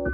The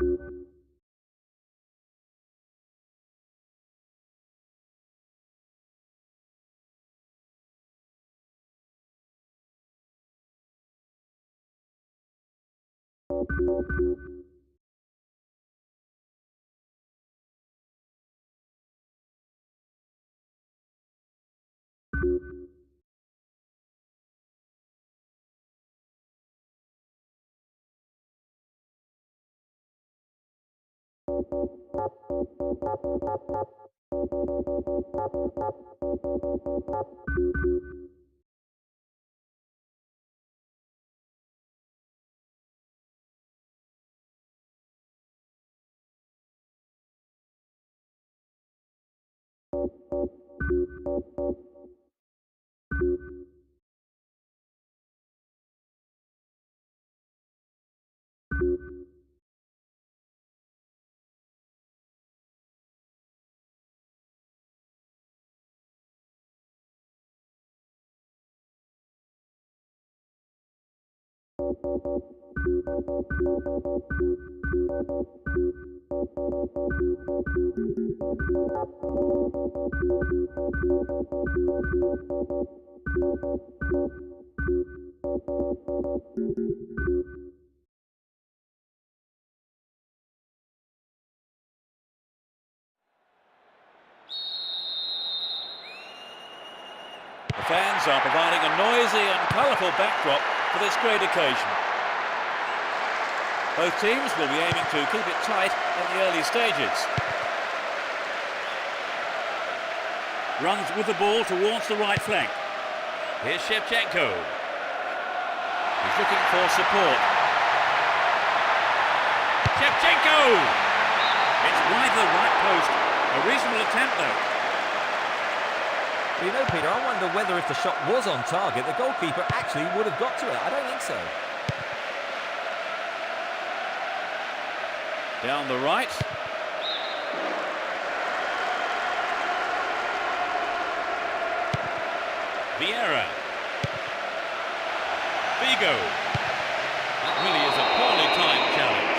fans are providing a noisy and colourful backdrop for this great occasion. Both teams will be aiming to keep it tight in the early stages. Runs with the ball towards the right flank. Here's Shevchenko. He's looking for support. Shevchenko! It's wide of the right post. A reasonable attempt though. You know, Peter, I wonder whether if the shot was on target, the goalkeeper actually would have got to it. I don't think so. Down the right. Vieira. Vigo. That really is a poorly timed challenge.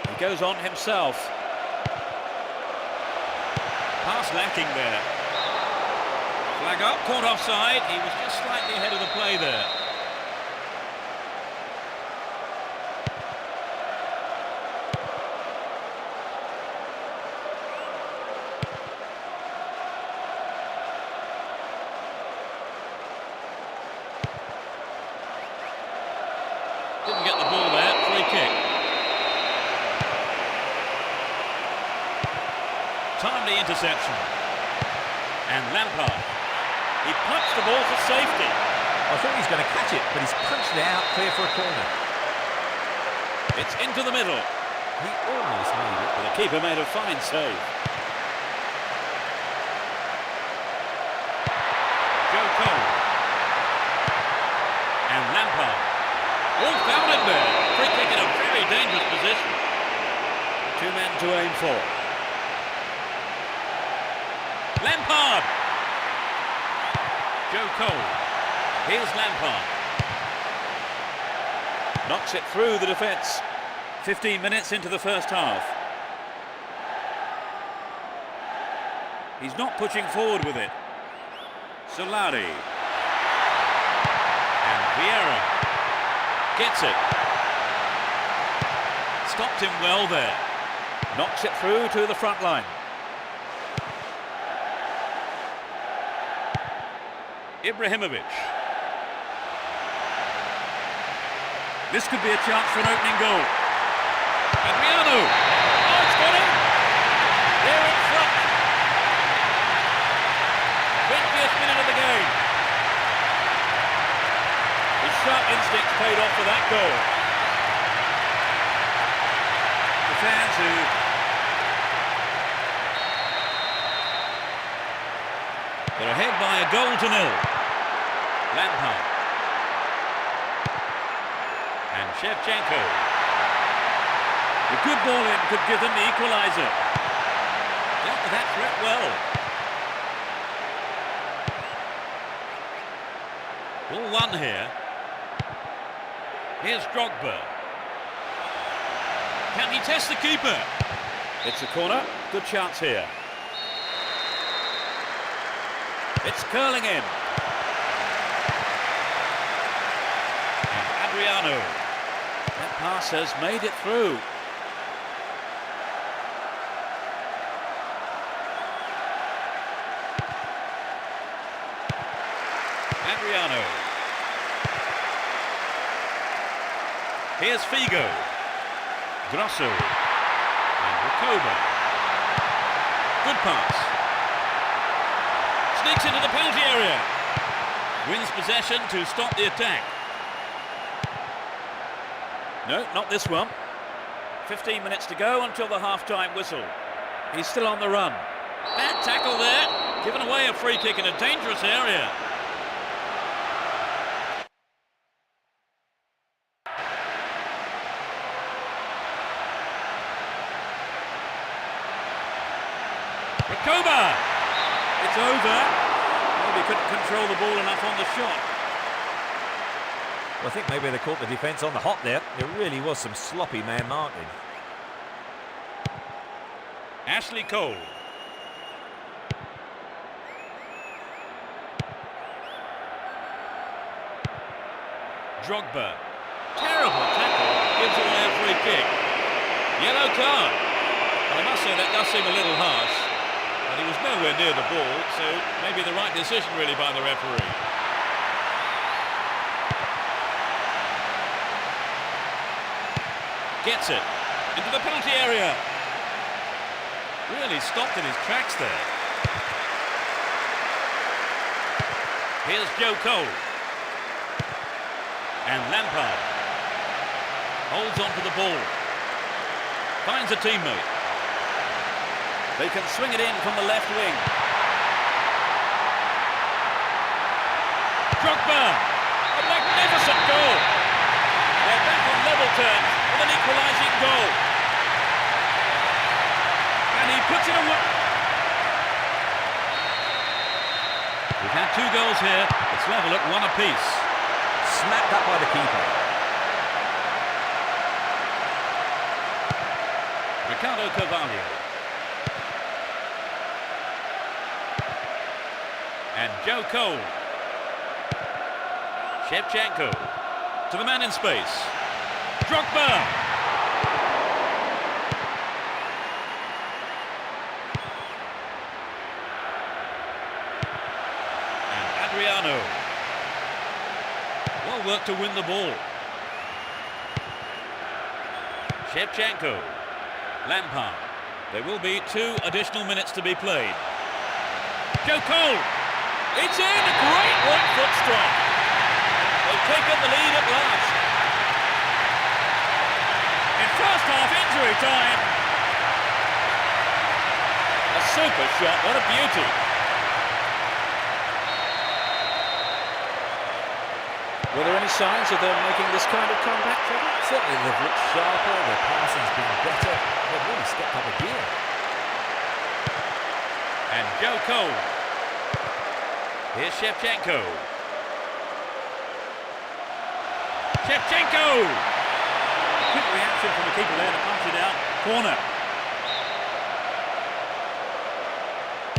He goes on himself. Pass lacking there. Flag up, caught offside. He was just slightly ahead of the play there. Didn't get the ball there, free kick. Timely interception. And Lampard. He punched the ball for safety. I thought he was going to catch it, but he's punched it out, clear for a corner. It's into the middle. He almost made it. But the keeper made a fine save. Joe Cole. And Lampard. All found him there. Free kick in a very dangerous position. Two men to aim for. Lampard! Joe Cole. Here's Lampard. Knocks it through the defence. 15 minutes into the first half. He's not pushing forward with it. Solari. And Vieira. Gets it. Stopped him well there. Knocks it through to the front line. Ibrahimovic. This could be a chance for an opening goal. Adriano. Oh, it's got him. They're in front. 20th minute of the game. His sharp instincts paid off for that goal. The fans who they're ahead by a goal to nil. Lampard. And Shevchenko. The good ball in could give them the equaliser. Dealt with that threat well. Ball one here. Here's Drogba. Can he test the keeper? It's a corner. Good chance here. It's curling in. And Adriano. That pass has made it through. Adriano. Here's Figo. Grosso. And Recoba. Good pass. Sneaks into the penalty area. Wins possession to stop the attack. No, not this one. 15 minutes to go until the half-time whistle. He's still on the run. Bad tackle there. Given away a free kick in a dangerous area. Recoba! It's over. Maybe couldn't control the ball enough on the shot. Well, I think maybe they caught the defence on the hop there. There really was some sloppy man marking. Ashley Cole. Drogba. Terrible tackle. Gives away a free kick. Yellow card. Well, I must say that does seem a little harsh. But he was nowhere near the ball, so maybe the right decision really by the referee. Gets it into the penalty area. Really stopped in his tracks there. Here's Joe Cole. And Lampard. Holds on to the ball. Finds a teammate. They can swing it in from the left wing. Drogba! A magnificent goal! They're back on level terms with an equalising goal. And he puts it away. We've had 2 goals here. It's level at 1 apiece. Smacked up by the keeper. Ricardo Carvalho. And Joe Cole. Shevchenko. To the man in space. Drogba. And Adriano. Well worked to win the ball. Shevchenko. Lampard. There will be 2 additional minutes to be played. Joe Cole. It's in, a great right foot strike. They've taken the lead at last. In first half injury time. A super shot, what a beauty. Were there any signs of them making this kind of comeback, Trevor? Certainly they've looked sharper, their passing's been better. They've really stepped up a gear. And Joe Cole. Here's Shevchenko. Shevchenko! Quick reaction from the keeper there to punch it out. Corner.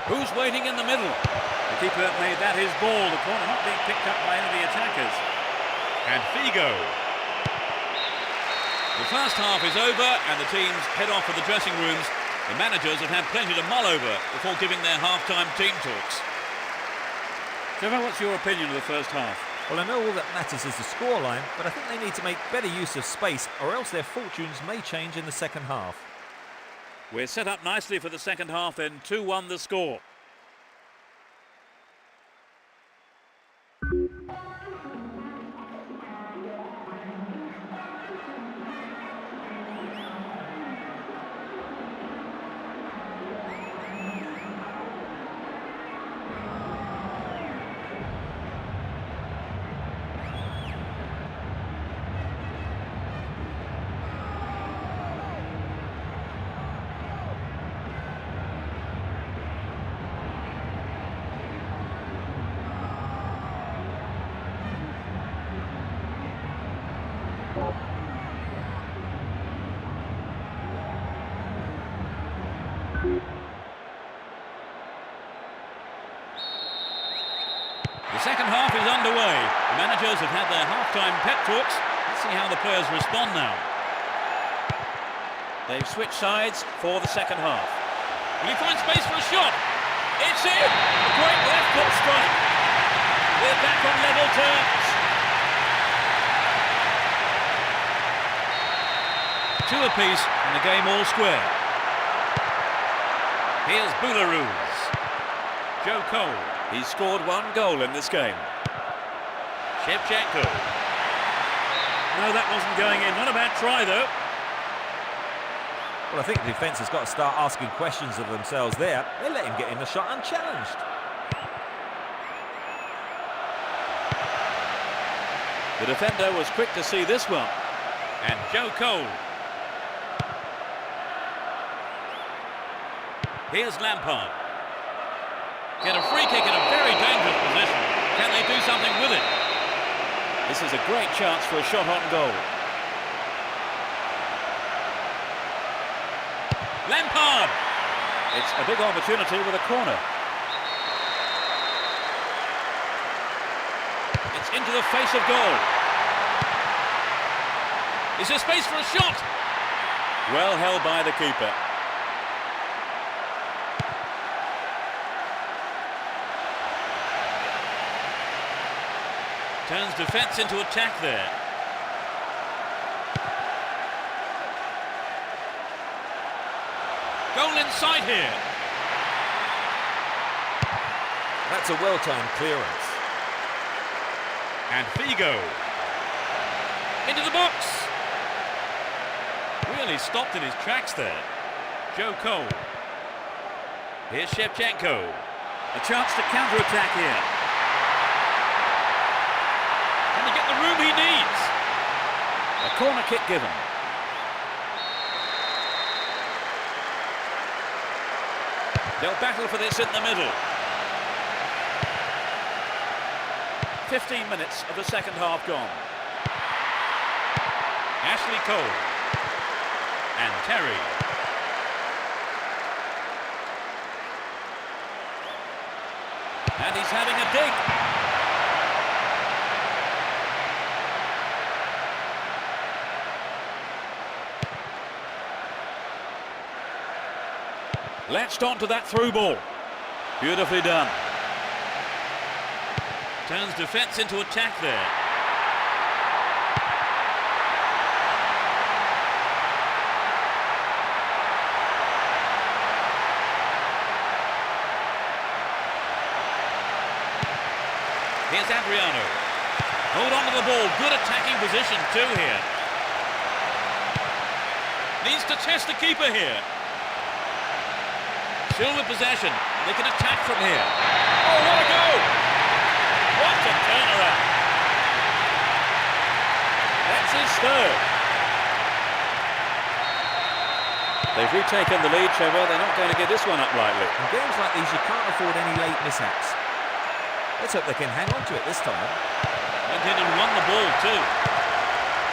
Who's waiting in the middle? The keeper made that his ball. The corner not being picked up by any of the attackers. And Figo. The first half is over and the teams head off for the dressing rooms. The managers have had plenty to mull over before giving their half-time team talks. Trevor, what's your opinion of the first half? Well, I know all that matters is the scoreline, but I think they need to make better use of space or else their fortunes may change in the second half. We're set up nicely for the second half, then 2-1 the score. The second half is underway. The managers have had their half-time pep talks. Let's see how the players respond now. They've switched sides for the second half. Will he find space for a shot? It's in! A great left foot strike. We're back on level terms. Two apiece and the game all square. Here's Boularus. Joe Cole. He's scored one goal in this game. Shevchenko. No, that wasn't going in. Not a bad try, though. Well, I think the defence has got to start asking questions of themselves there. They let him get in the shot unchallenged. The defender was quick to see this one. And Joe Cole. Here's Lampard. Get a free kick in a very dangerous position. Can they do something with it? This is a great chance for a shot on goal. Lampard! It's a big opportunity with a corner. It's into the face of goal. Is there space for a shot? Well held by the keeper. Turns defence into attack there. Goal in sight here. That's a well-timed clearance. And Figo. Into the box. Really stopped in his tracks there. Joe Cole. Here's Shevchenko. A chance to counter-attack here. Can he get the room he needs? A corner kick given. They'll battle for this in the middle. 15 minutes of the second half gone. Ashley Cole. And Terry. And he's having a dig. Latched onto that through ball. Beautifully done. Turns defence into attack there. Here's Adriano. Hold on to the ball. Good attacking position too here. Needs to test the keeper here. Still with possession. They can attack from here. Oh, what a goal! What a turnaround! That's his third. They've retaken the lead, so well, they're not going to give this one up lightly. In games like these, you can't afford any late mishaps. Let's hope they can hang on to it this time. Went in and won the ball too.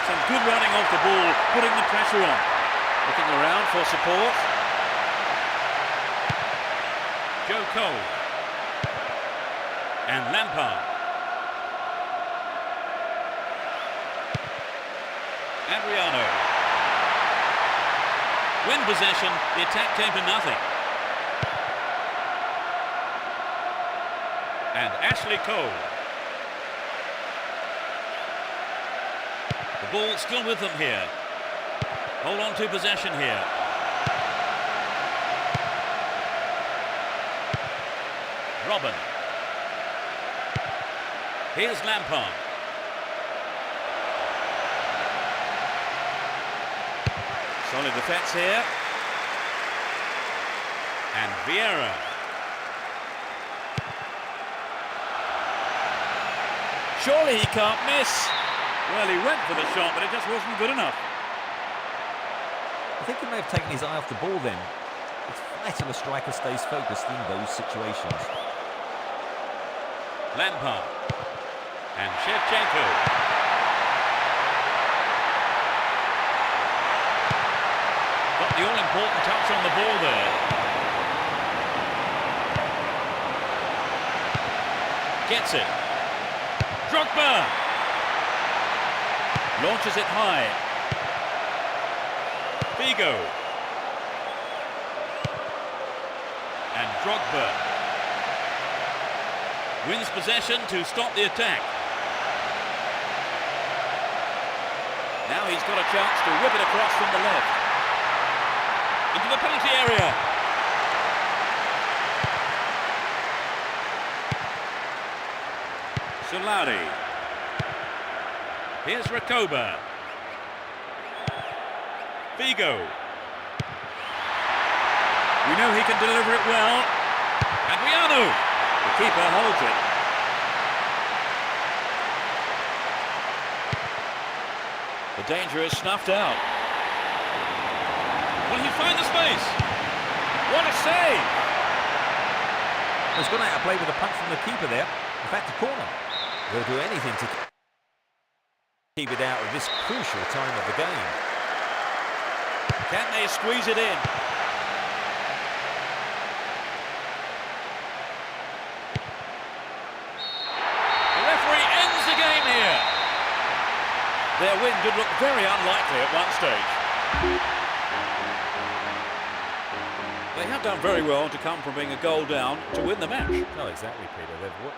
Some good running off the ball, putting the pressure on. Looking around for support. Joe Cole. And Lampard. Adriano. When possession, the attack came to nothing. And Ashley Cole. The ball still with them here. Hold on to possession here. Robin. Here's Lampard. Solid defence here. And Vieira. Surely he can't miss. Well, he went for the shot, but it just wasn't good enough. I think he may have taken his eye off the ball then. It's vital a striker stays focused in those situations. Lampard. And Shevchenko. Got the all-important touch on the ball there. Gets it. Drogba. Launches it high. Figo. And Drogba wins possession to stop the attack. Now he's got a chance to whip it across from the left. Into the penalty area. Solari. Here's Rakoba. Figo. We know he can deliver it well. Adriano. The keeper holds it. The danger is snuffed out. Will he find the space? What a save! He's gone out of play with a punch from the keeper there. In fact, a corner. He'll do anything to keep it out of this crucial time of the game. Can they squeeze it in? The referee ends the game here. Their win did look very unlikely at one stage. They have done very well to come from being a goal down to win the match. No, exactly, Peter. They've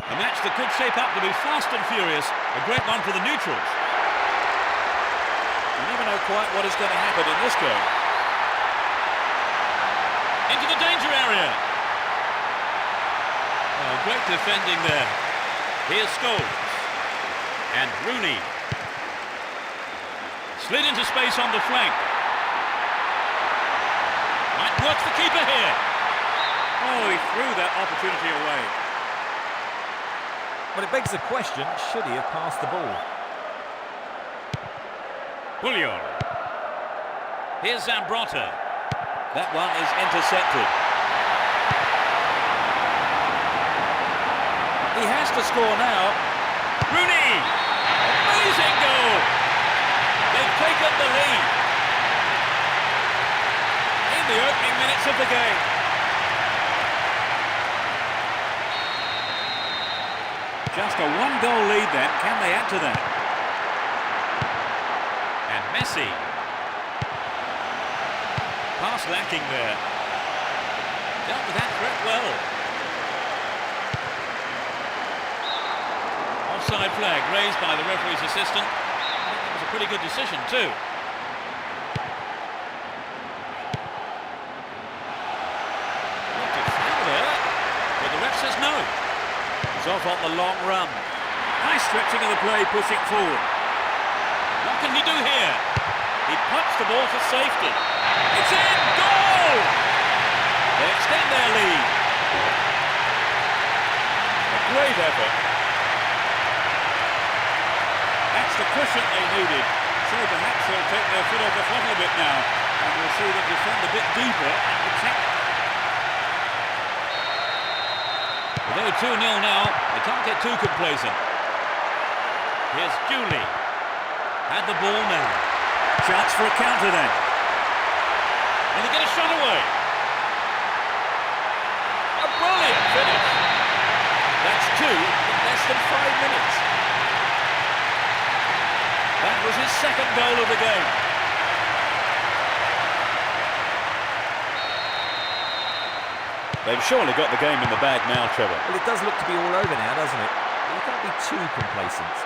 A match that could shape up to be fast and furious. A great one for the neutrals. You never know quite what is going to happen in this game. Into the danger area. Oh, great defending there. Here's Scholes. And Rooney. Slid into space on the flank. Might work the keeper here. Oh, he threw that opportunity away. But it begs the question, should he have passed the ball? Puyol. Here's Zambrotta. That one is intercepted. He has to score now. Rooney! Amazing goal! They've taken the lead. In the opening minutes of the game. Just a one-goal lead then. Can they add to that? And Messi. Pass lacking there. Dealt with that threat well. Offside flag raised by the referee's assistant. I think that was a pretty good decision too. Looked at foul there, but the ref says no. He's off on the long run. Nice stretching of the play, pushing forward. What can he do here? He punched the ball for safety. It's in! Goal! They extend their lead. A great effort. That's the cushion they needed. So perhaps they'll take their foot off the throttle a bit now. And we'll see them defend a bit deeper and protect. They're 2-0 now. They can't get too complacent. Here's Julie. Had the ball now. Chance for a counter then. And they get a shot away. A brilliant finish. That's two in less than 5 minutes. That was his second goal of the game. They've surely got the game in the bag now, Trevor. Well, it does look to be all over now, doesn't it? You can't be too complacent.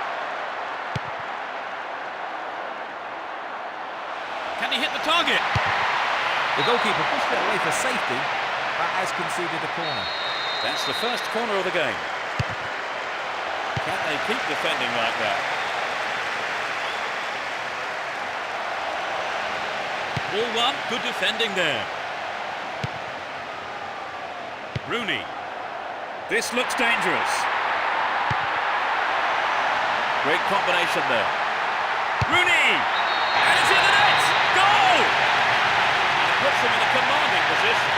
Can he hit the target? The goalkeeper pushed it away for safety, but has conceded a corner. That's the first corner of the game. Can they keep defending like that? Ball one, good defending there. Rooney. This looks dangerous. Great combination there. Rooney! And it's in the net! Goal! And it puts them in a commanding position.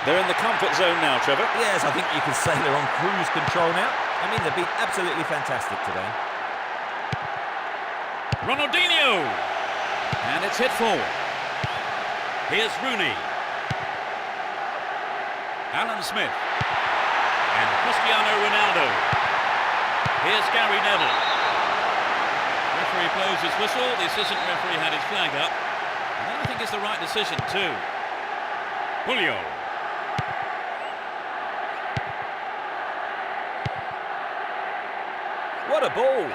They're in the comfort zone now, Trevor. Yes, I think you could say they're on cruise control now. I mean, they've been absolutely fantastic today. Ronaldinho! And it's hit forward. Here's Rooney. Alan Smith. And Cristiano Ronaldo. Here's Gary Neville. Referee blows his whistle. The assistant referee had his flag up. And that, I think, is the right decision too. Julio. What a ball!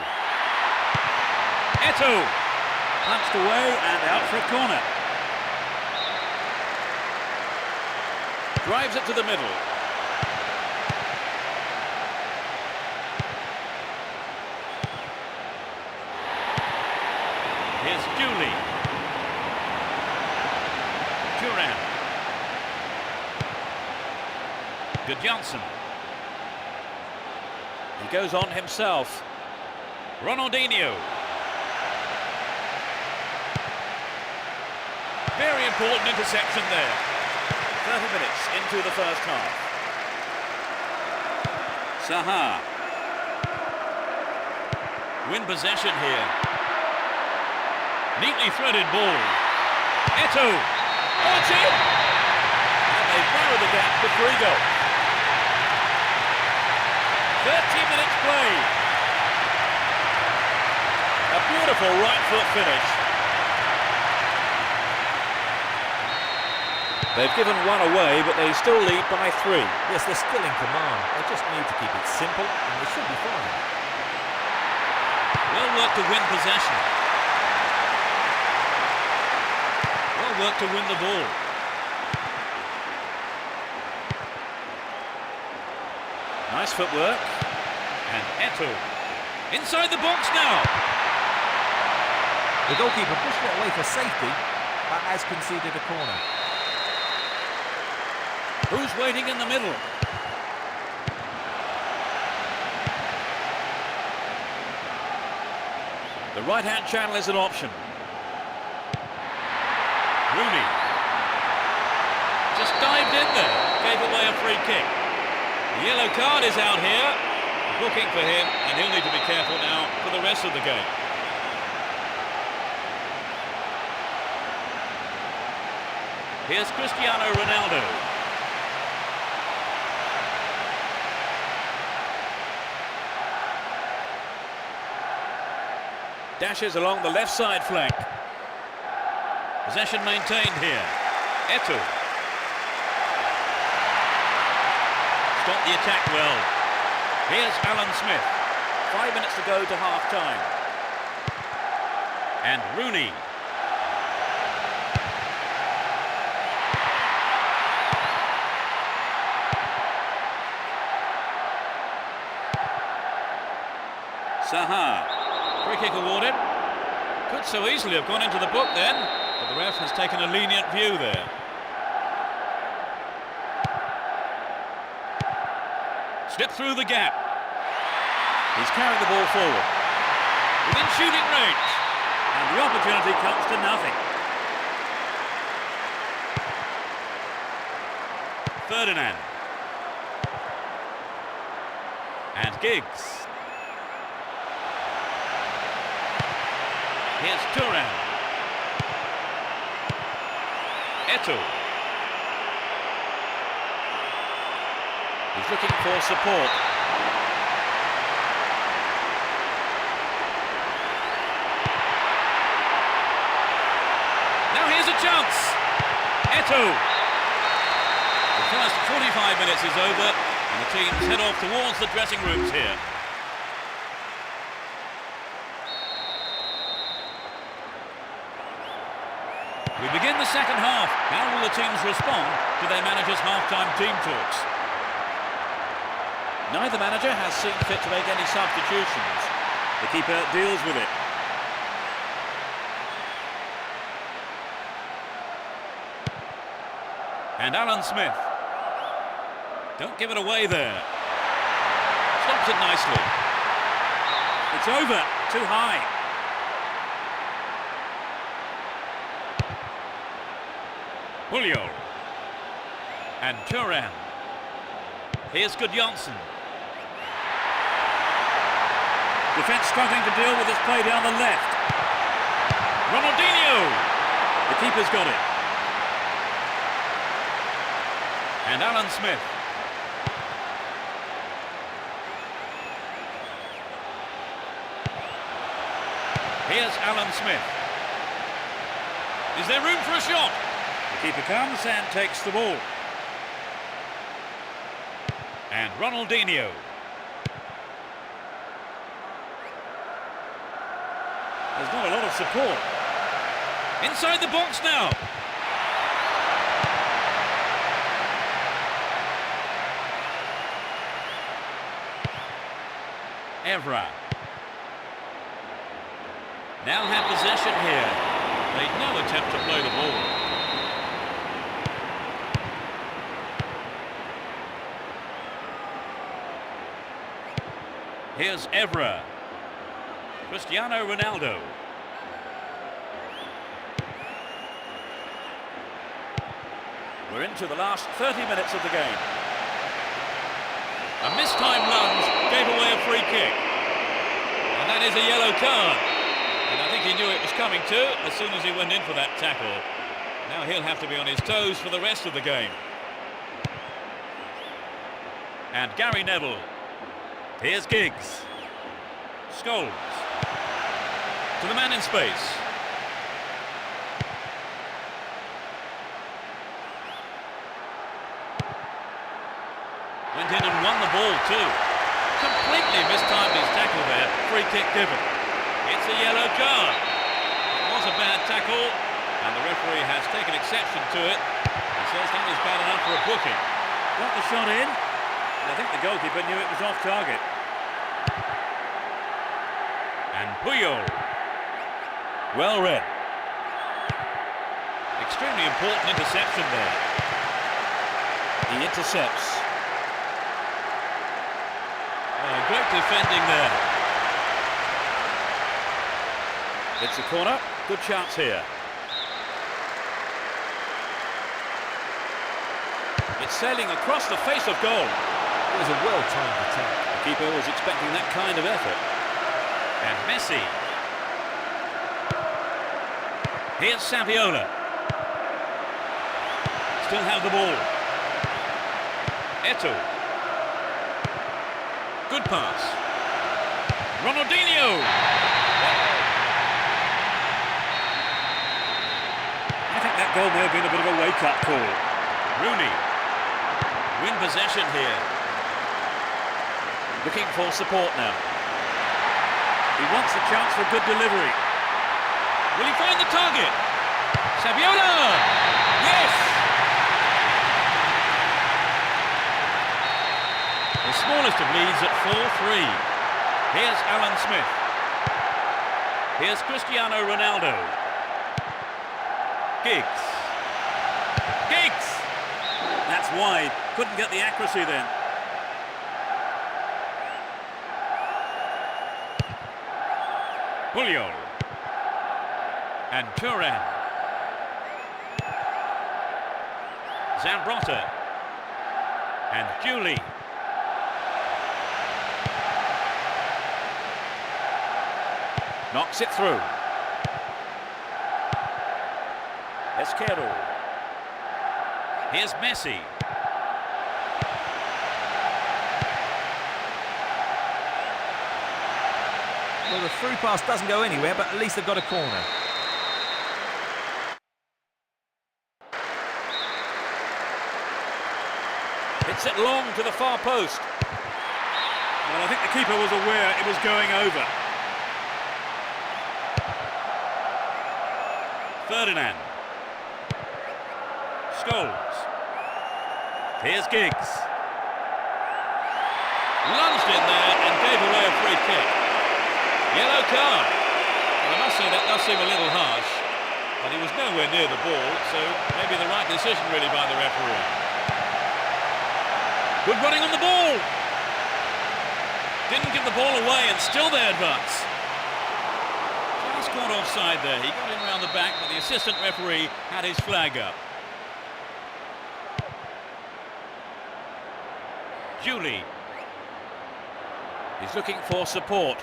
Eto'o. Punched away and out for a corner. Drives it to the middle. Here's Julie. Turan. Good Johnson. He goes on himself. Ronaldinho. Very important interception there. 30 minutes into the first half. Saha. Win possession here. Neatly threaded ball. Eto'o. Oh, it's in! And they've narrowed the gap to 3 goals. 30 minutes played. A beautiful right foot finish. They've given 1 away, but they still lead by 3. Yes, they're still in command. They just need to keep it simple, and they should be fine. Well worked to win possession. Well worked to win the ball. Nice footwork. And Eto'o. Inside the box now. The goalkeeper pushed it away for safety, but has conceded a corner. Who's waiting in the middle? The right-hand channel is an option. Rooney. Just dived in there. Gave away a free kick. The yellow card is out here. Booking for him, and he'll need to be careful now for the rest of the game. Here's Cristiano Ronaldo. Dashes along the left side flank. Possession maintained here. Eto'o. Stopped the attack well. Here's Alan Smith. 5 minutes to go to half-time. And Rooney. Saha. Free kick awarded. Could so easily have gone into the book then, but the ref has taken a lenient view there. Slip through the gap. He's carried the ball forward. Within shooting range. And the opportunity comes to nothing. Ferdinand. And Giggs. Here's Turan. Eto'o. He's looking for support. Now here's a chance. Eto'o. The first 45 minutes is over, and the teams head off towards the dressing rooms here. We begin the second half. How will the teams respond to their manager's half-time team talks? Neither manager has seen fit to make any substitutions. The keeper deals with it. And Alan Smith. Don't give it away there. Stops it nicely. It's over. Too high. Julio. And Turan. Here's Good Johnson. Defence struggling to deal with this play down the left. Ronaldinho. The keeper's got it. And Alan Smith. Here's Alan Smith. Is there room for a shot? The keeper comes and takes the ball. And Ronaldinho. There's not a lot of support. Inside the box now. Evra. Now have possession here. Made no attempt to play the ball. Here's Evra. Cristiano Ronaldo. We're into the last 30 minutes of the game. A mistimed lunge gave away a free kick. And that is a yellow card. And I think he knew it was coming too as soon as he went in for that tackle. Now he'll have to be on his toes for the rest of the game. And Gary Neville. Here's Giggs. Scholes. To the man in space. Went in and won the ball too. Completely mistimed his tackle there. Free kick given. It's a yellow card. It was a bad tackle, and the referee has taken exception to it. He says that is bad enough for a booking. Got the shot in, and I think the goalkeeper knew it was off target. And Puyol. Well read. Extremely important interception there. He intercepts. Great defending there. It's a corner. Good chance here. It's sailing across the face of goal. It was a well-timed attack. The keeper was expecting that kind of effort. And Messi. Here's Saviola. Still have the ball. Eto'o. Good pass. Ronaldinho. I think that goal may have been a bit of a wake-up call. Rooney. Win possession here. Looking for support now. He wants a chance for a good delivery. Will he find the target? Saviola! Yes! The smallest of leads at 4-3. Here's Alan Smith. Here's Cristiano Ronaldo. Giggs. Giggs! That's wide. Couldn't get the accuracy then. Puyol. And Turan. Zambrotta. And Julie. Knocks it through. Esquerdo. Here's Messi. Well, the through pass doesn't go anywhere, but at least they've got a corner. Hits it long to the far post. Well, I think the keeper was aware it was going over. Ferdinand. Scholes. Here's Giggs. Lunged in there and gave away a free kick. Yellow card. Well, I must say that does seem a little harsh, but he was nowhere near the ball, so maybe the right decision really by the referee. Good running on the ball. Didn't give the ball away and still they advance. Just caught offside there. He got in around the back, but the assistant referee had his flag up. Julie. He's looking for support.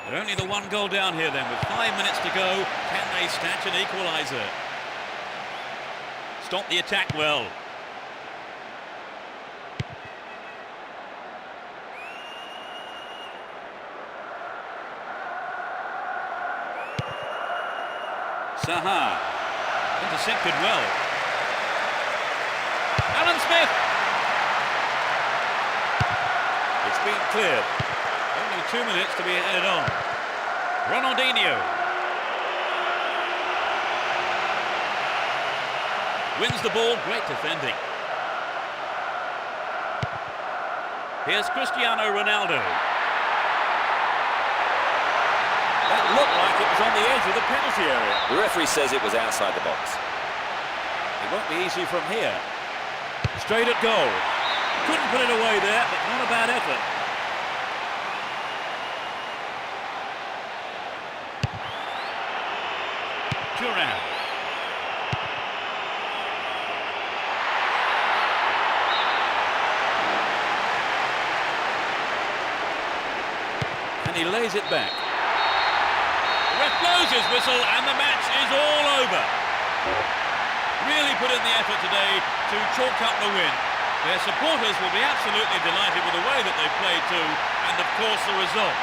They're only the one goal down here then. With 5 minutes to go, can they snatch an equaliser? Stop the attack well. Saha. Intercepted well. Alan Smith. It's been cleared. Only 2 minutes to be added on. Ronaldinho. Wins the ball. Great defending. Here's Cristiano Ronaldo. That looked like it was on the edge of the penalty area. The referee says it was outside the box. It won't be easy from here. Straight at goal. Couldn't put it away there, but not a bad effort. Duran. And he lays it back. The ref blows his whistle and the match is all over. Really put in the effort today to chalk up the win. Their supporters will be absolutely delighted with the way that they played too, and of course the result.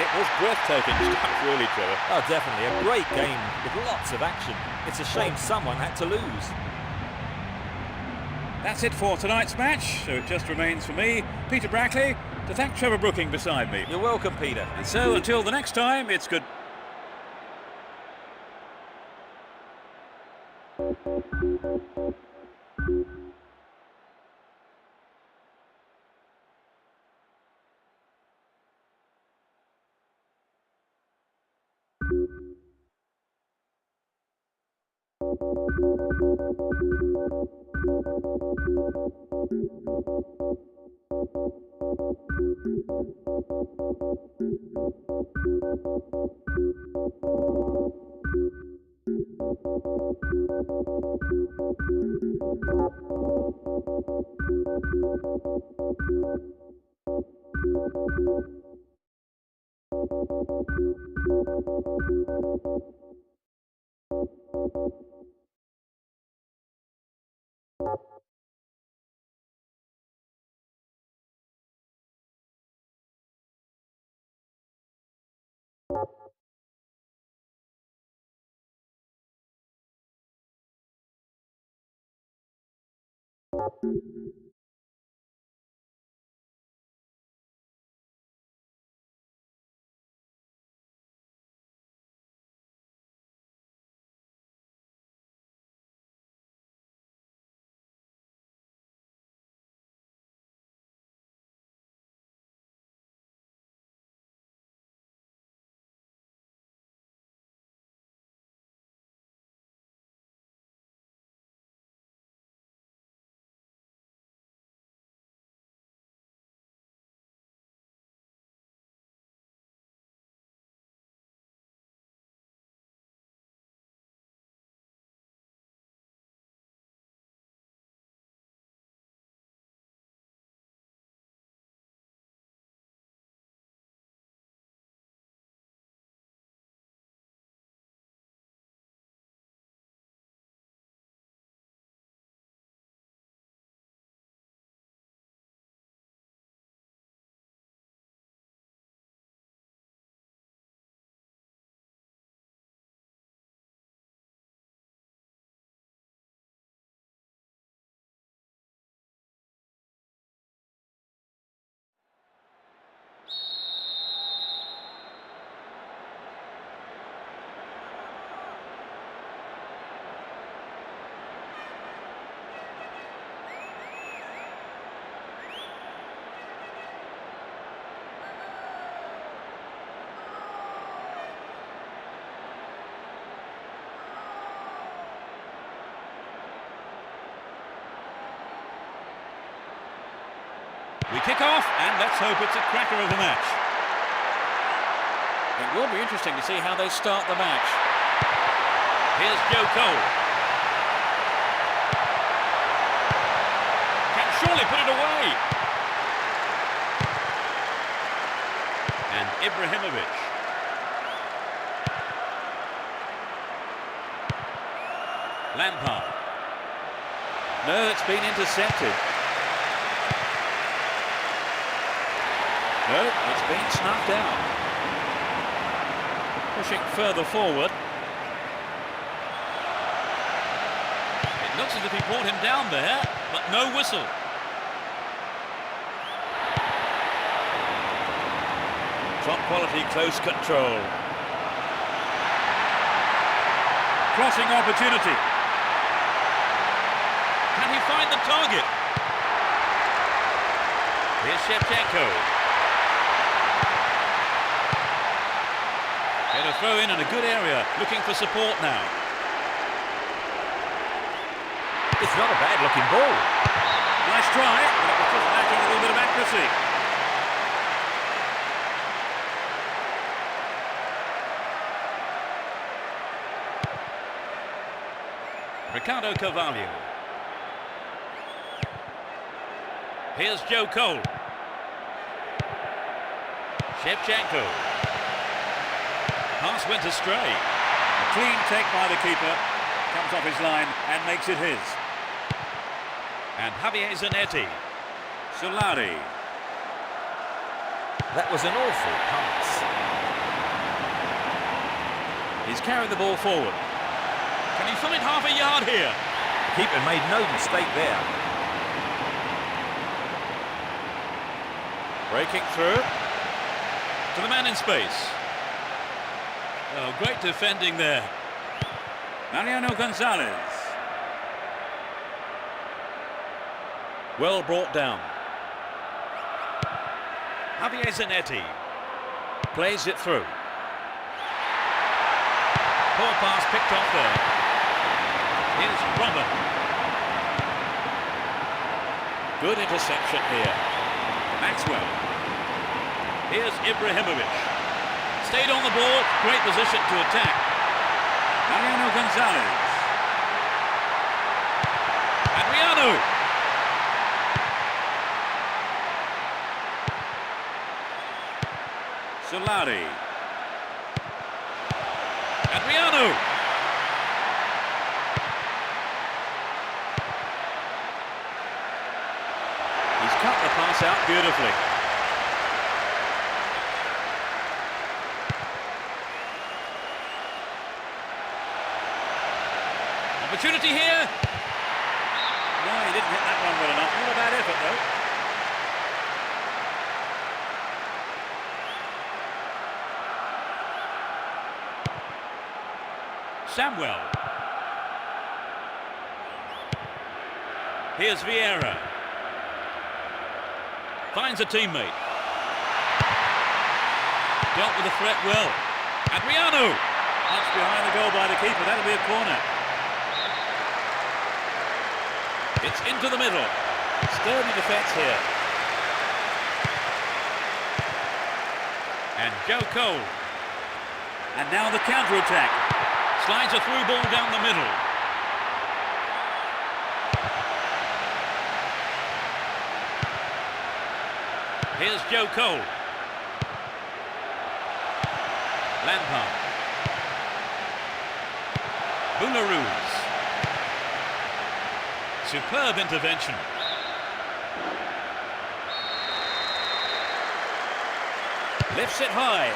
It was breathtaking stuff, really, Trevor. Oh, definitely. A great game with lots of action. It's a shame someone had to lose. That's it for tonight's match, so it just remains for me, Peter Brackley, to thank Trevor Brooking beside me. You're welcome, Peter. And so, until the next time, it's good. We kick off, and let's hope it's a cracker of a match. It will be interesting to see how they start the match. Here's Joe Cole. Can surely put it away. And Ibrahimovic. Lampard. No, it's been intercepted. No, it's been snuffed out. Pushing further forward. It looks as if he brought him down there, but no whistle. Top quality close control. Crossing opportunity. Can he find the target? Here's Shevchenko. Get a throw in a good area, looking for support now. It's not a bad looking ball. Nice try, but it was just lacking a little bit of accuracy. Ricardo Carvalho. Here's Joe Cole. Shevchenko. Pass went astray. A clean take by the keeper. Comes off his line and makes it his. And Javier Zanetti. Solari. That was an awful pass. He's carried the ball forward. Can he find half a yard here? The keeper made no mistake there. Breaking through. To the man in space. Oh, great defending there. Mariano Gonzalez. Well brought down. Javier Zanetti. Plays it through. Poor pass picked off there. Here's Robin. Good interception here. Maxwell. Here's Ibrahimovic. Stayed on the ball, great position to attack. Mariano Gonzalez. Adriano. Solari. Adriano. He's cut the pass out beautifully. Opportunity here. No, he didn't hit that one well enough. Not a bad effort, though. Samuel. Here's Vieira. Finds a teammate. Dealt with the threat well. Adriano. Punch behind the goal by the keeper. That'll be a corner. It's into the middle. Sturdy defence here. And Joe Cole. And now the counter-attack. Slides a through ball down the middle. Here's Joe Cole. Lampard. Boularus. Superb intervention. Lifts it high.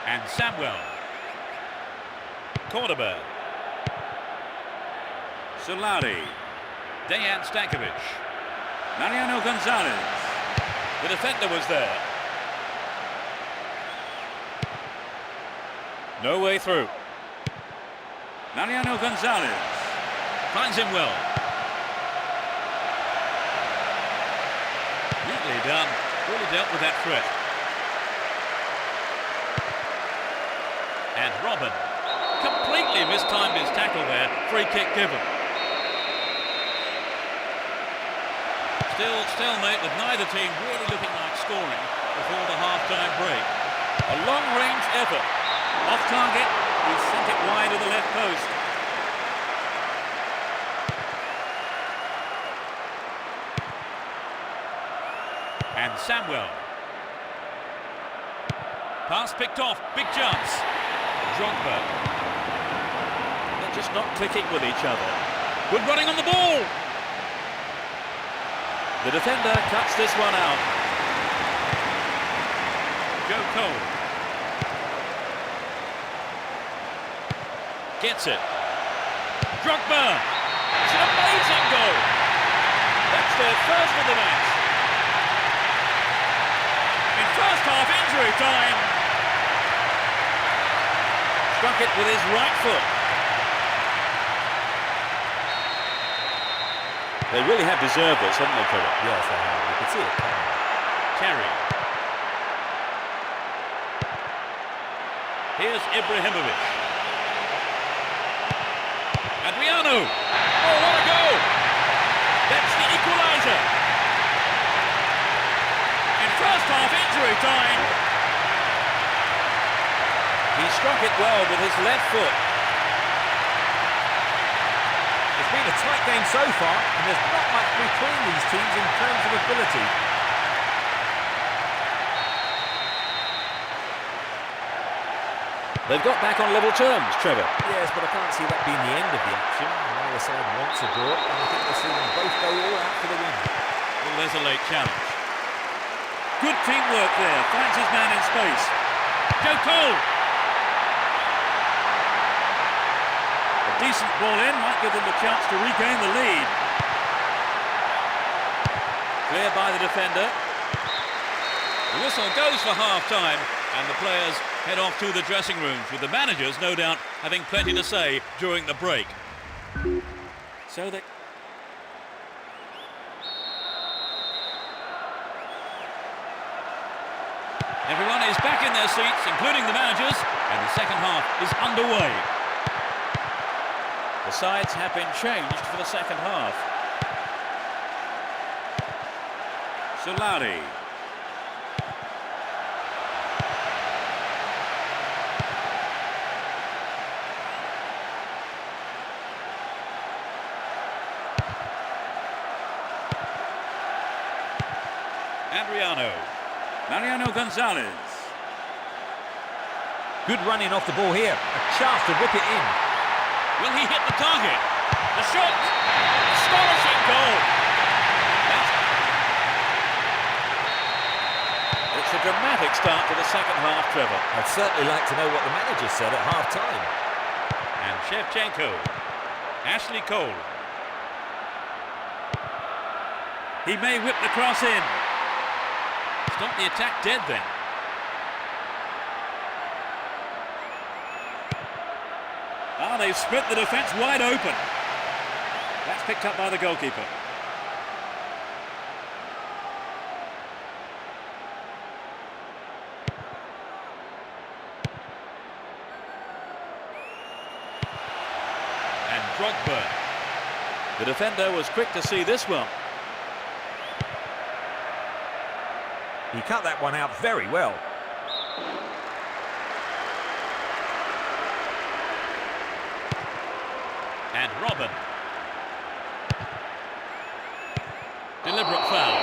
And Samuel. Cordoba. Solari. Dejan Stankovic. Mariano Gonzalez. The defender was there. No way through. Mariano Gonzalez. Finds him well. Neatly done. Really dealt with that threat. And Robin. Completely mistimed his tackle there. Free kick given. Still stalemate with neither team really looking like scoring before the half-time break. A long-range effort. Off target, he sent it wide of the left post. And Samuel. Pass picked off, big chance. Drogba. They're just not clicking with each other. Good running on the ball. The defender cuts this one out. Joe Cole. Gets it. Drogba. It's an amazing goal. That's their first of the match. In first half injury time. Struck it with his right foot. They really have deserved this, haven't they, Trevor? Yes, they have. You can see it coming. Terry. Here's Ibrahimovic. Adriano. Oh, what a goal! That's the equaliser. In first half injury time. He struck it well with his left foot. It's been a tight game so far, and there's not much between these teams in terms of ability. They've got back on level terms, Trevor. Yes, but I can't see that being the end of the action. Neither side wants a draw, and I think we'll see them both go all out for the win. Well, there's a late challenge. Good teamwork there. Finds his man in space. Joe Cole. A decent ball in might give them a chance to regain the lead. Clear by the defender. The whistle goes for half-time, and the players head off to the dressing rooms, with the managers, no doubt, having plenty to say during the break. So they... Everyone is back in their seats, including the managers, and the second half is underway. The sides have been changed for the second half. Solari. Adriano. Mariano Gonzalez. Good running off the ball here. A chance to whip it in. Will he hit the target? The shot! Astonishing goal! It's a dramatic start to the second half, Trevor. I'd certainly like to know what the manager said at half-time. And Shevchenko. Ashley Cole. He may whip the cross in. Stop the attack dead then. Ah, they've split the defence wide open. That's picked up by the goalkeeper. And Drogba. The defender was quick to see this one. He cut that one out very well. And Robin. Deliberate foul.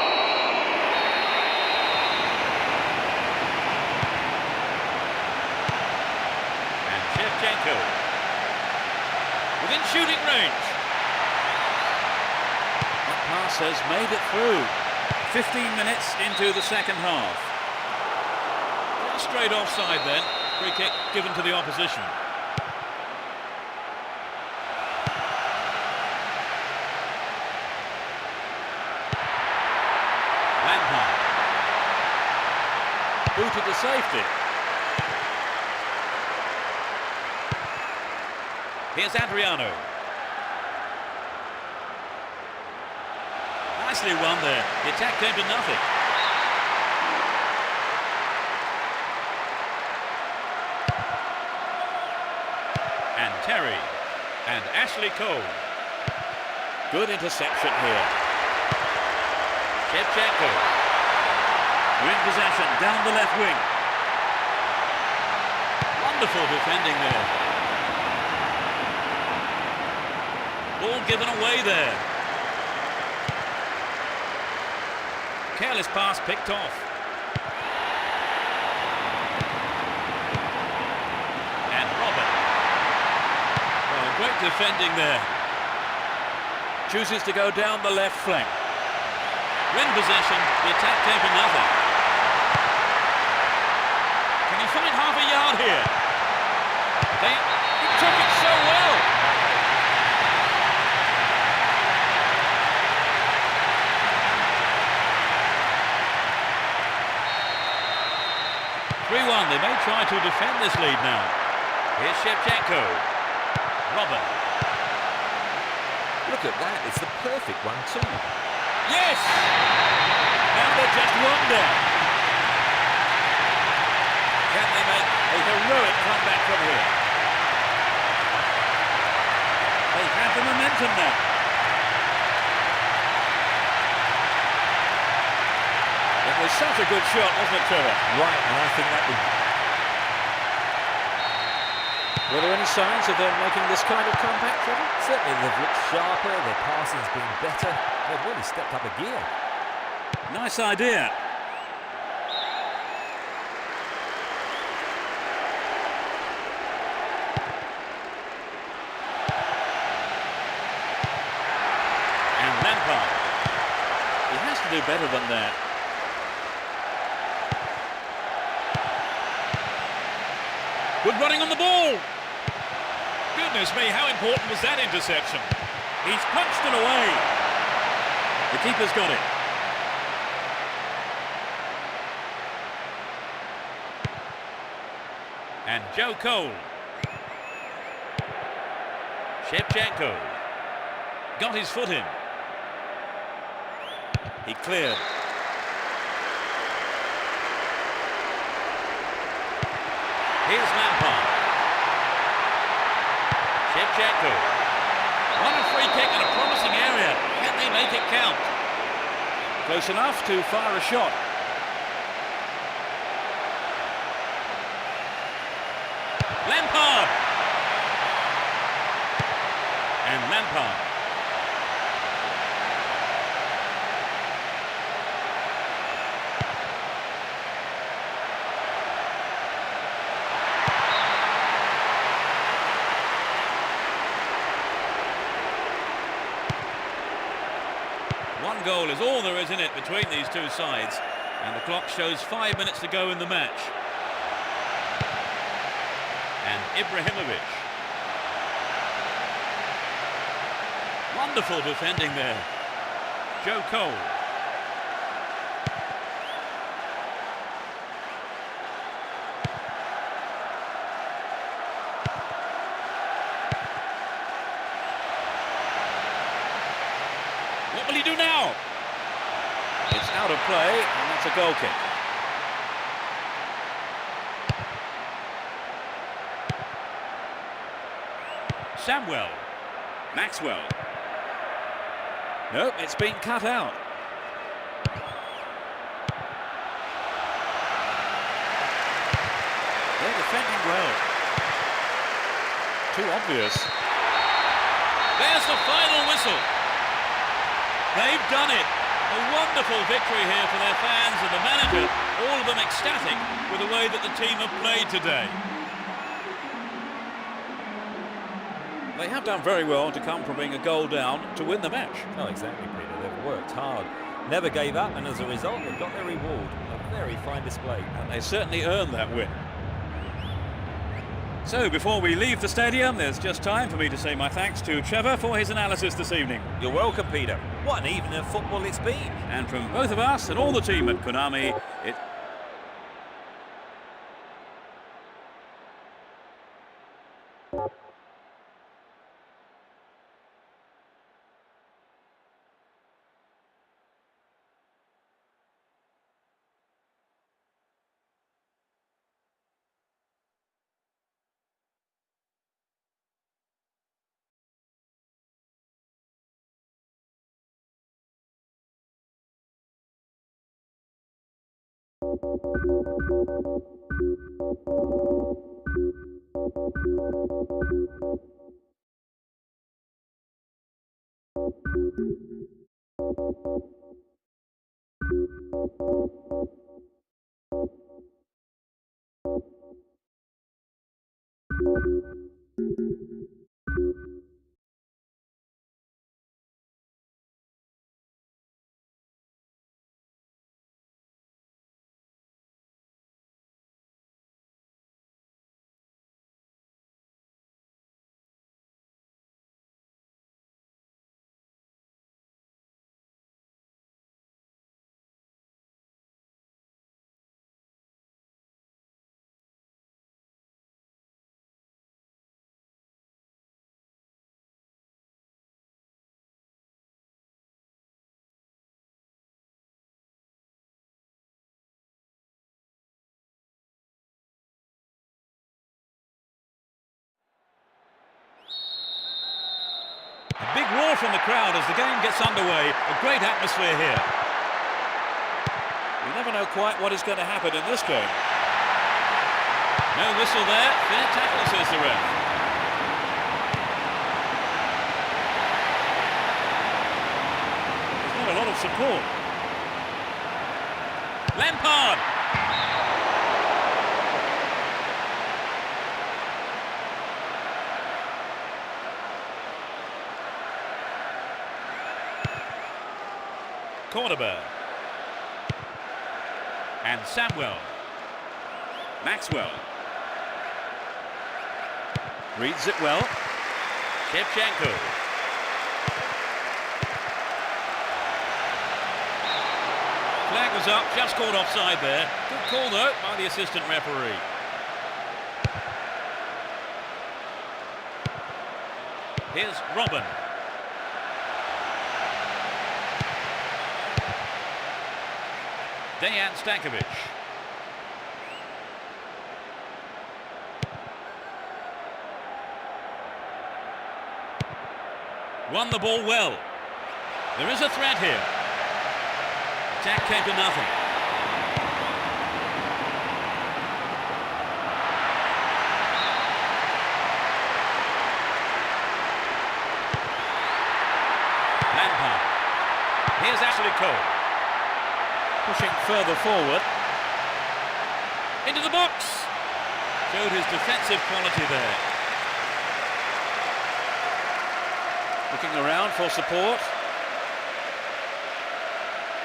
And Shevchenko. Within shooting range. That pass has made it through. 15 minutes into the second half. Just straight offside then. Free kick given to the opposition. Lampard. Booted to safety. Here's Adriano. Nicely won there. The attack came to nothing. And Terry. And Ashley Cole. Good interception here. Shevchenko. In possession down the left wing. Wonderful defending there. Ball given away there. Careless pass picked off. And Robin. Oh, great defending there. Chooses to go down the left flank. When possession, the attack came to nothing. Can he find half a yard here? He took it so well. 3-1, they may try to defend this lead now. Here's Shevchenko. Robin. Look at that, it's the perfect one too. Yes! Now they're just one down. Can they make a heroic comeback from here? They have the momentum now. It was such a good shot, wasn't it, Trevor? Right, and I think that would... Were there any signs of them making this kind of comeback, Trevor? Certainly they've looked sharper, their passing's been better. They've really stepped up a gear. Nice idea. And Lampard. He has to do better than that. Good running on the ball. Goodness me, how important was that interception? He's punched it away. The keeper's got it. And Joe Cole. Shevchenko. Got his foot in. He cleared. Here's Lampard. Shevchenko. Won a free kick in a promising area. Can they make it count? Close enough to fire a shot. Lampard. And Lampard. One goal is all there is in it between these two sides, and the clock shows 5 minutes to go in the match. And Ibrahimovic. Wonderful defending there. Joe Cole. What will he do now? It's out of play, and that's a goal kick. Samuel. Maxwell. Nope, it's been cut out. They're defending well. Too obvious. There's the final whistle. They've done it. A wonderful victory here for their fans and the manager, all of them ecstatic with the way that the team have played today. They have done very well to come from being a goal down to win the match. Oh, exactly, Peter. They've worked hard, never gave up, and as a result, they've got their reward. A very fine display. And they certainly earned that win. So, before we leave the stadium, there's just time for me to say my thanks to Trevor for his analysis this evening. You're welcome, Peter. What an evening of football it's been. And from both of us and all the team at Konami, it big roar from the crowd as the game gets underway. A great atmosphere here. You never know quite what is going to happen in this game. No whistle there. Fair tackle, says the ref. There's not a lot of support. Lampard. Cordoba. And Samuel. Maxwell. Reads it well. Shevchenko. Flag was up, just called offside there. Good call though by the assistant referee. Here's Robin. Dejan Stankovic. Won the ball well. There is a threat here. Attack came to nothing. Lampard. Here's Ashley Cole. Pushing further forward. Into the box. Showed his defensive quality there. Looking around for support.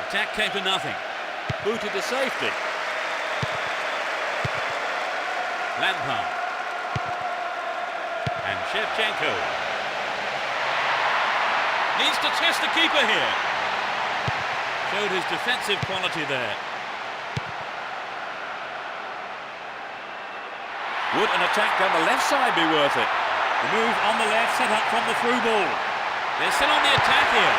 Attack came to nothing. Booted to safety. Lampard. And Shevchenko. Needs to test the keeper here. Showed his defensive quality there. Would an attack down the left side be worth it? The move on the left set up from the through ball. They're still on the attack here.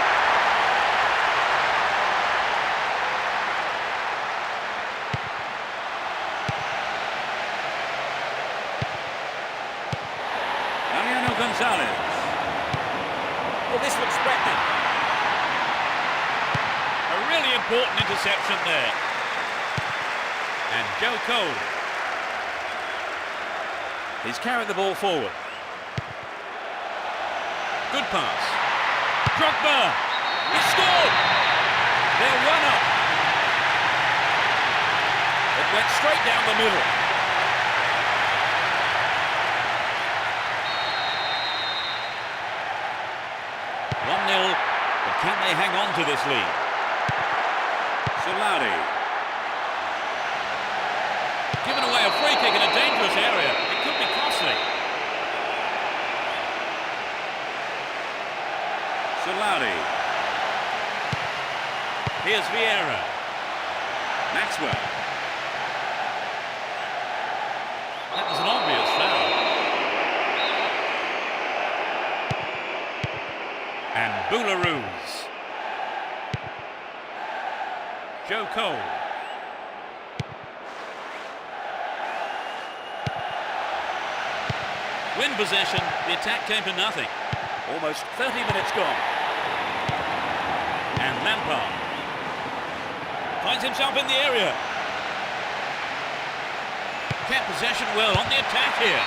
Mariano Gonzalez. Well, this looks threatening. A really important interception there. And Joe Cole. He's carried the ball forward. Good pass. Drogba. He scored. They're one up. It went straight down the middle. But can they hang on to this lead? Solari. Given away a free kick in a dangerous area. It could be costly. Solari. Here's Vieira. Maxwell. That was an obvious foul. And Boularus. Joe Cole. Win possession, the attack came to nothing. Almost 30 minutes gone. And Lampard finds himself in the area. Kept possession well on the attack here.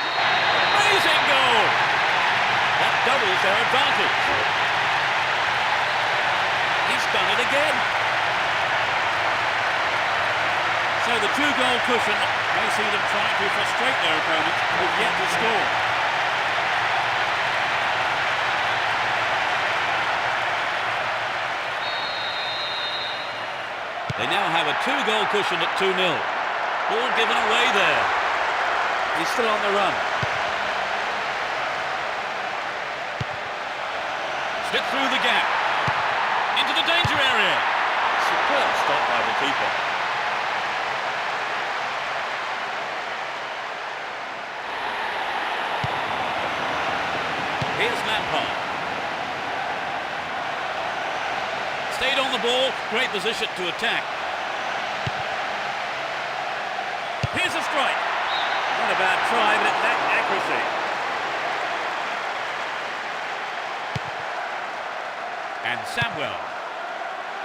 Amazing goal! That doubles their advantage. He's done it again. So the two-goal cushion may see them trying to frustrate their opponent who've yet to score. They now have a two-goal cushion at 2-0. Ball given away there. He's still on the run. Slip through the gap. Into the danger area. Superb stop by the keeper. Here's Lampard. Stayed on the ball, great position to attack. Here's a strike. Not a bad try, but it lacked accuracy. And Samuel.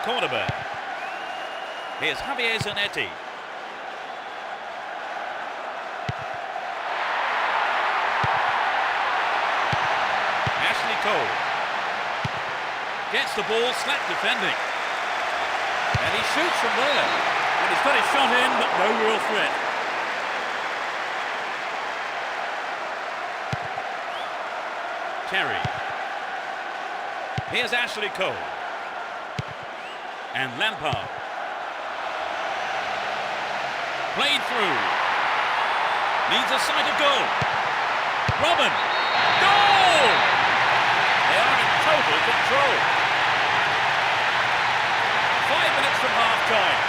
Cornerback. Here's Javier Zanetti. Ashley Cole. Gets the ball, slack defending. And he shoots from there. And he's got his shot in, but no real threat. Terry. Here's Ashley Cole. And Lampard. Played through. Needs a sight of goal. Robin. Goal! They are in total control. 5 minutes from half-time.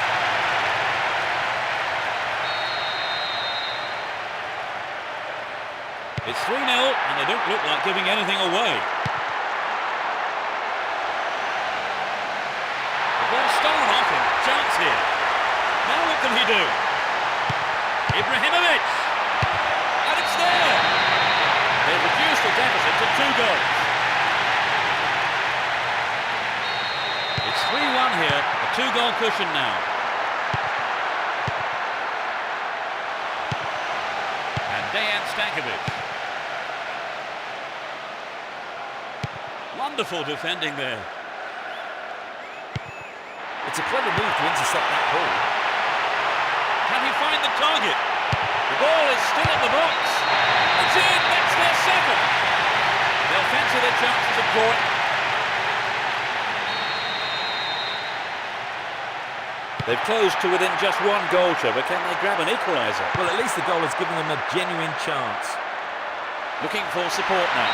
It's 3-0 and they don't look like giving anything away. The ball stolen off him. Chance here. Now what can he do? Ibrahimovic. And it's there. They've reduced the deficit to 2 goals. It's 3-1 here. A 2-goal cushion now. And Dejan Stankovic. Wonderful defending there. It's a clever move to intercept that ball. Can he find the target? The ball is still in the box. It's in. That's their second. They'll fancy their chances of drawing. They've closed to within just 1 goal, Trevor. Can they grab an equaliser? Well, at least the goal has given them a genuine chance. Looking for support now.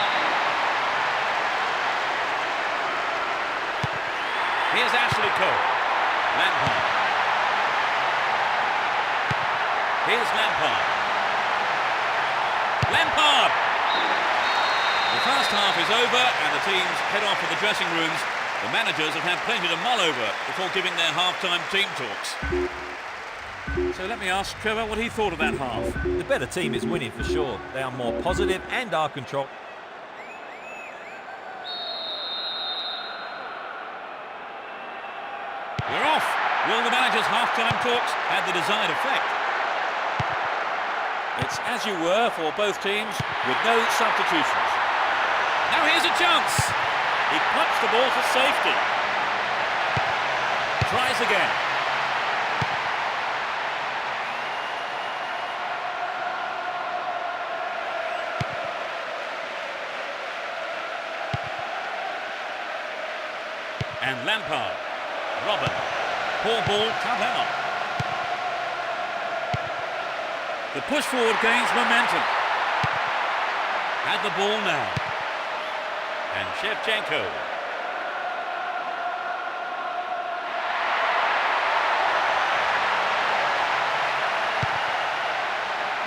Here's Ashley Cole. Lampard. Here's Lampard. Lampard! The first half is over and the teams head off to the dressing rooms. The managers have had plenty to mull over before giving their half-time team talks. So let me ask Trevor what he thought of that half. The better team is winning for sure. They are more positive and are control. We're off. Will the manager's half-time talks have the desired effect? It's as you were for both teams with no substitutions. Now here's a chance. He punched the ball for safety. Tries again. And Lampard. Robin. Poor ball cut out. The push forward gains momentum. Had the ball now. And Shevchenko.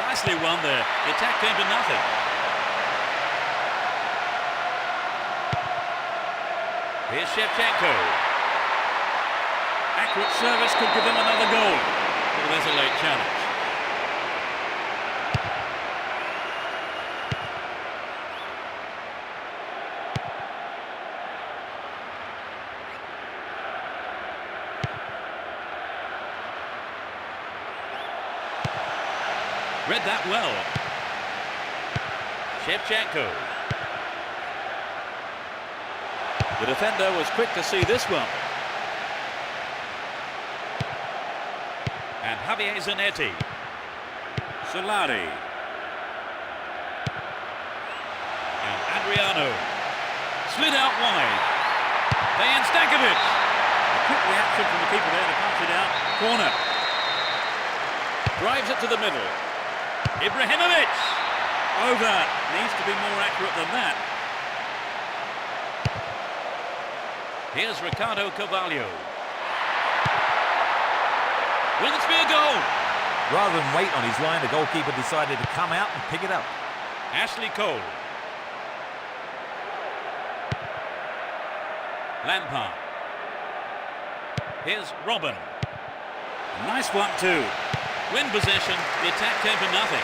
Nicely won there. The attack came to nothing. Here's Shevchenko. Accurate service could give them another goal. Oh, there's a late challenge. Read that well. Shevchenko. The defender was quick to see this one. And Javier Zanetti. Solari. And Adriano. Slid out wide. Dejan Stankovic. A quick reaction from the keeper there to punch it out. Corner. Drives it to the middle. Ibrahimovic. Over. Needs to be more accurate than that. Here's Ricardo Carvalho. Will this be a goal? Rather than wait on his line, the goalkeeper decided to come out and pick it up. Ashley Cole. Lampard. Here's Robin. Nice one too. Win possession, the attack came to nothing.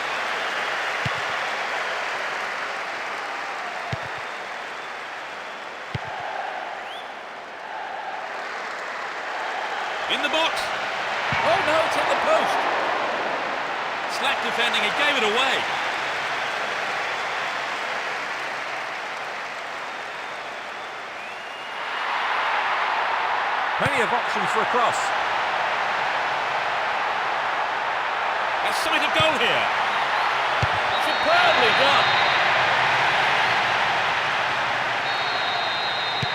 In the box. Oh no, it's in the post. Slack defending, he gave it away. Plenty of options for a cross. A sight of goal here. Superbly done.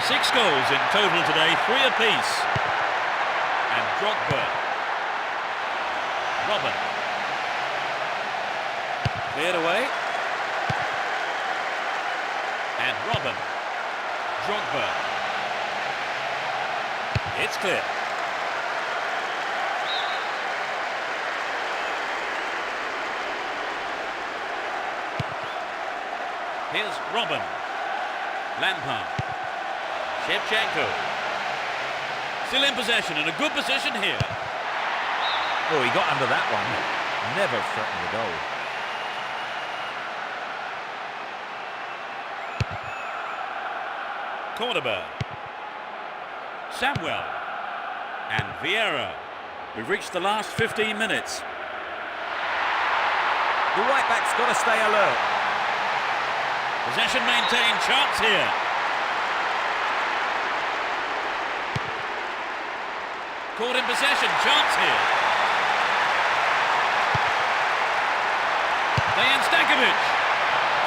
6 goals in total today, 3 apiece. And Drogba. Robin. Cleared away. And Robin. Drogba. It's clear. Here's Robin. Lampard. Shevchenko. Still in possession and a good position here. Oh, he got under that one. Never threatened the goal. Cordoba. Samuel. And Vieira. We've reached the last 15 minutes. The right back's got to stay alert. Possession maintained, chance here. Caught in possession, chance here. Dejan Stankovic.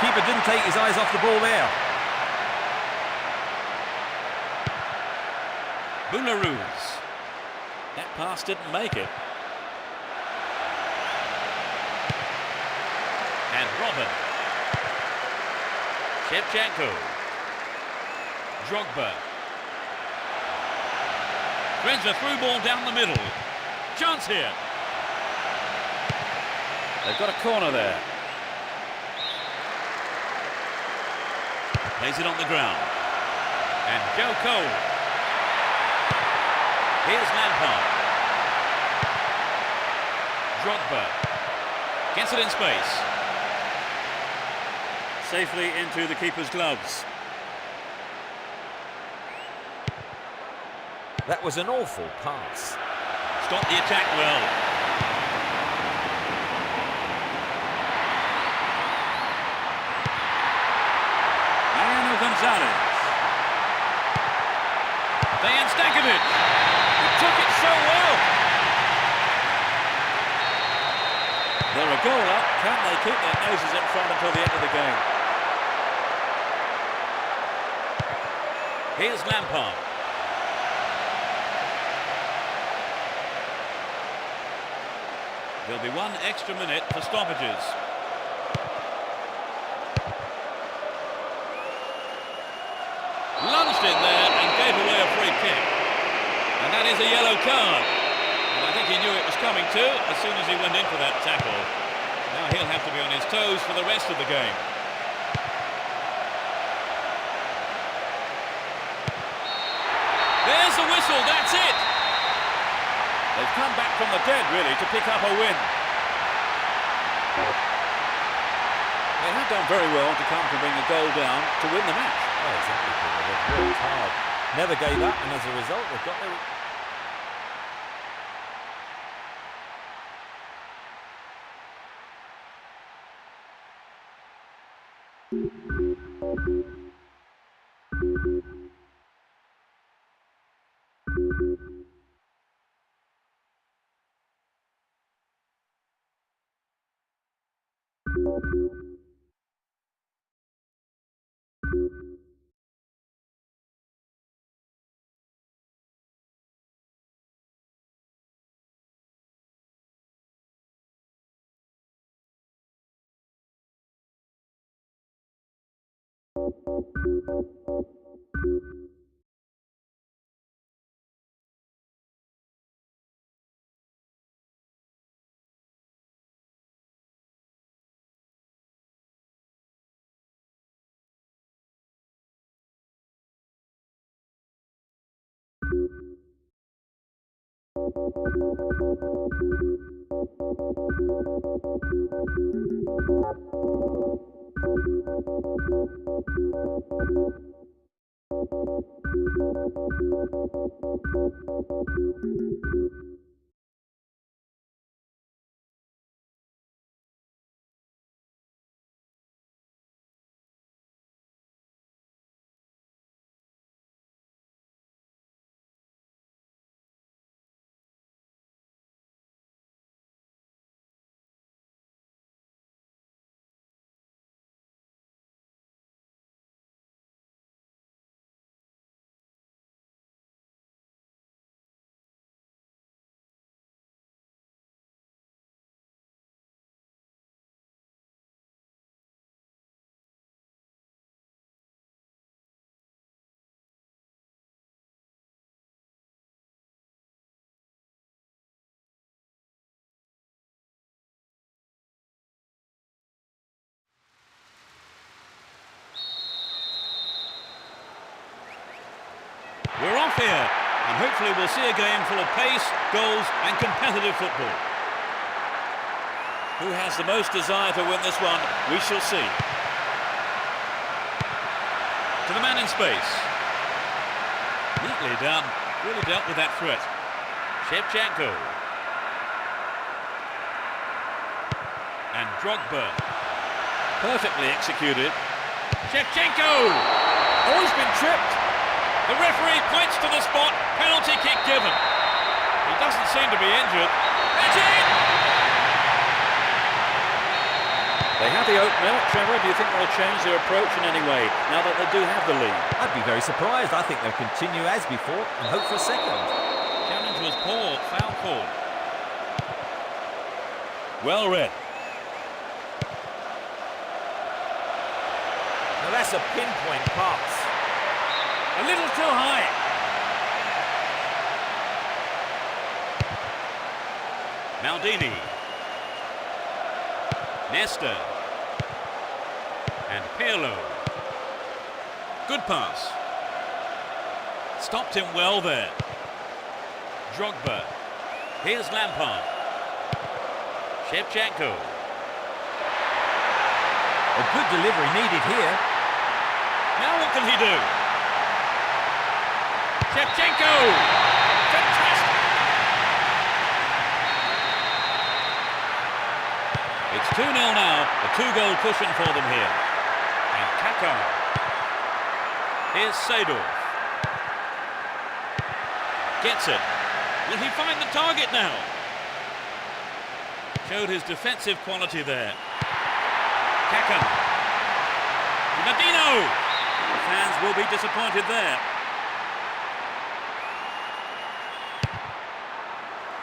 Keeper didn't take his eyes off the ball there. Boularus. That pass didn't make it. And Robin. Shevchenko. Drogba. Threads a through ball down the middle. Chance here. They've got a corner there. Plays it on the ground. And Joe Cole. Here's Lampard. Drogba. Gets it in space. Safely into the keeper's gloves. That was an awful pass. Stopped the attack well. Mariano Gonzalez. Dejan Stankovic. He took it so well. They're a goal up. Can they keep their noses in front until the end of the game? Here's Lampard. There'll be 1 extra minute for stoppages. Lunged in there and gave away a free kick. And that is a yellow card. And I think he knew it was coming too as soon as he went in for that tackle. Now he'll have to be on his toes for the rest of the game. There's the whistle, that's it! They've come back from the dead, really, to pick up a win. They have done very well to come to bring a goal down to win the match. Oh, exactly, Peter. They've worked hard. Never gave up, and as a result, they've got their... We're off here, and hopefully we'll see a game full of pace, goals and competitive football. Who has the most desire to win this one, we shall see. To the man in space. Neatly done, really dealt with that threat. Shevchenko. And Drogba. Perfectly executed. Shevchenko! Oh, he's been tripped. The referee points to the spot, penalty kick given. He doesn't seem to be injured. It's in! They have the opener. Trevor, do you think they'll change their approach in any way now that they do have the lead? I'd be very surprised. I think they'll continue as before and hope for a second. Challenge was poor, foul call. Well read. Now that's a pinpoint pass. A little too high. Maldini. Nesta. And Pirlo. Good pass. Stopped him well there. Drogba. Here's Lampard. Shevchenko. A good delivery needed here. Now what can he do? Shevchenko! Fantastic! It's 2-0 now, a two-goal cushion for them here. And Kaka. Here's Seedorf. Gets it. Will he find the target now? Showed his defensive quality there. Kaka. Nadino! The fans will be disappointed there.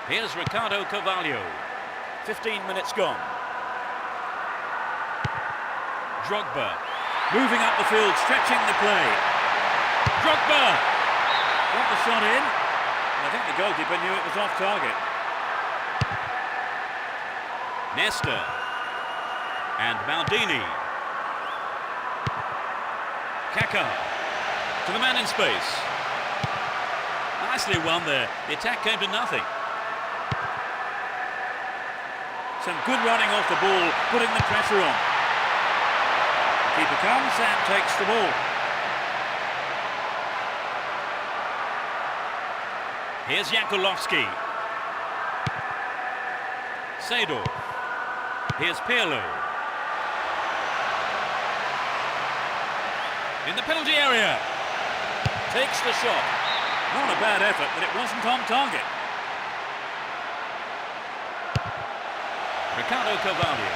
Here's Ricardo Carvalho. 15 minutes gone. Drogba. Moving up the field, stretching the play. Drogba! Got the shot in. I think the goalkeeper knew it was off target. Nesta. And Maldini. Kaka. To the man in space. Nicely won there. The attack came to nothing. Some good running off the ball, putting the pressure on. The keeper comes and takes the ball. Here's Jankulovski. Seedorf. Here's Pirlo. In the penalty area. Takes the shot. Not a bad effort, but it wasn't on target. Ricardo Carvalho.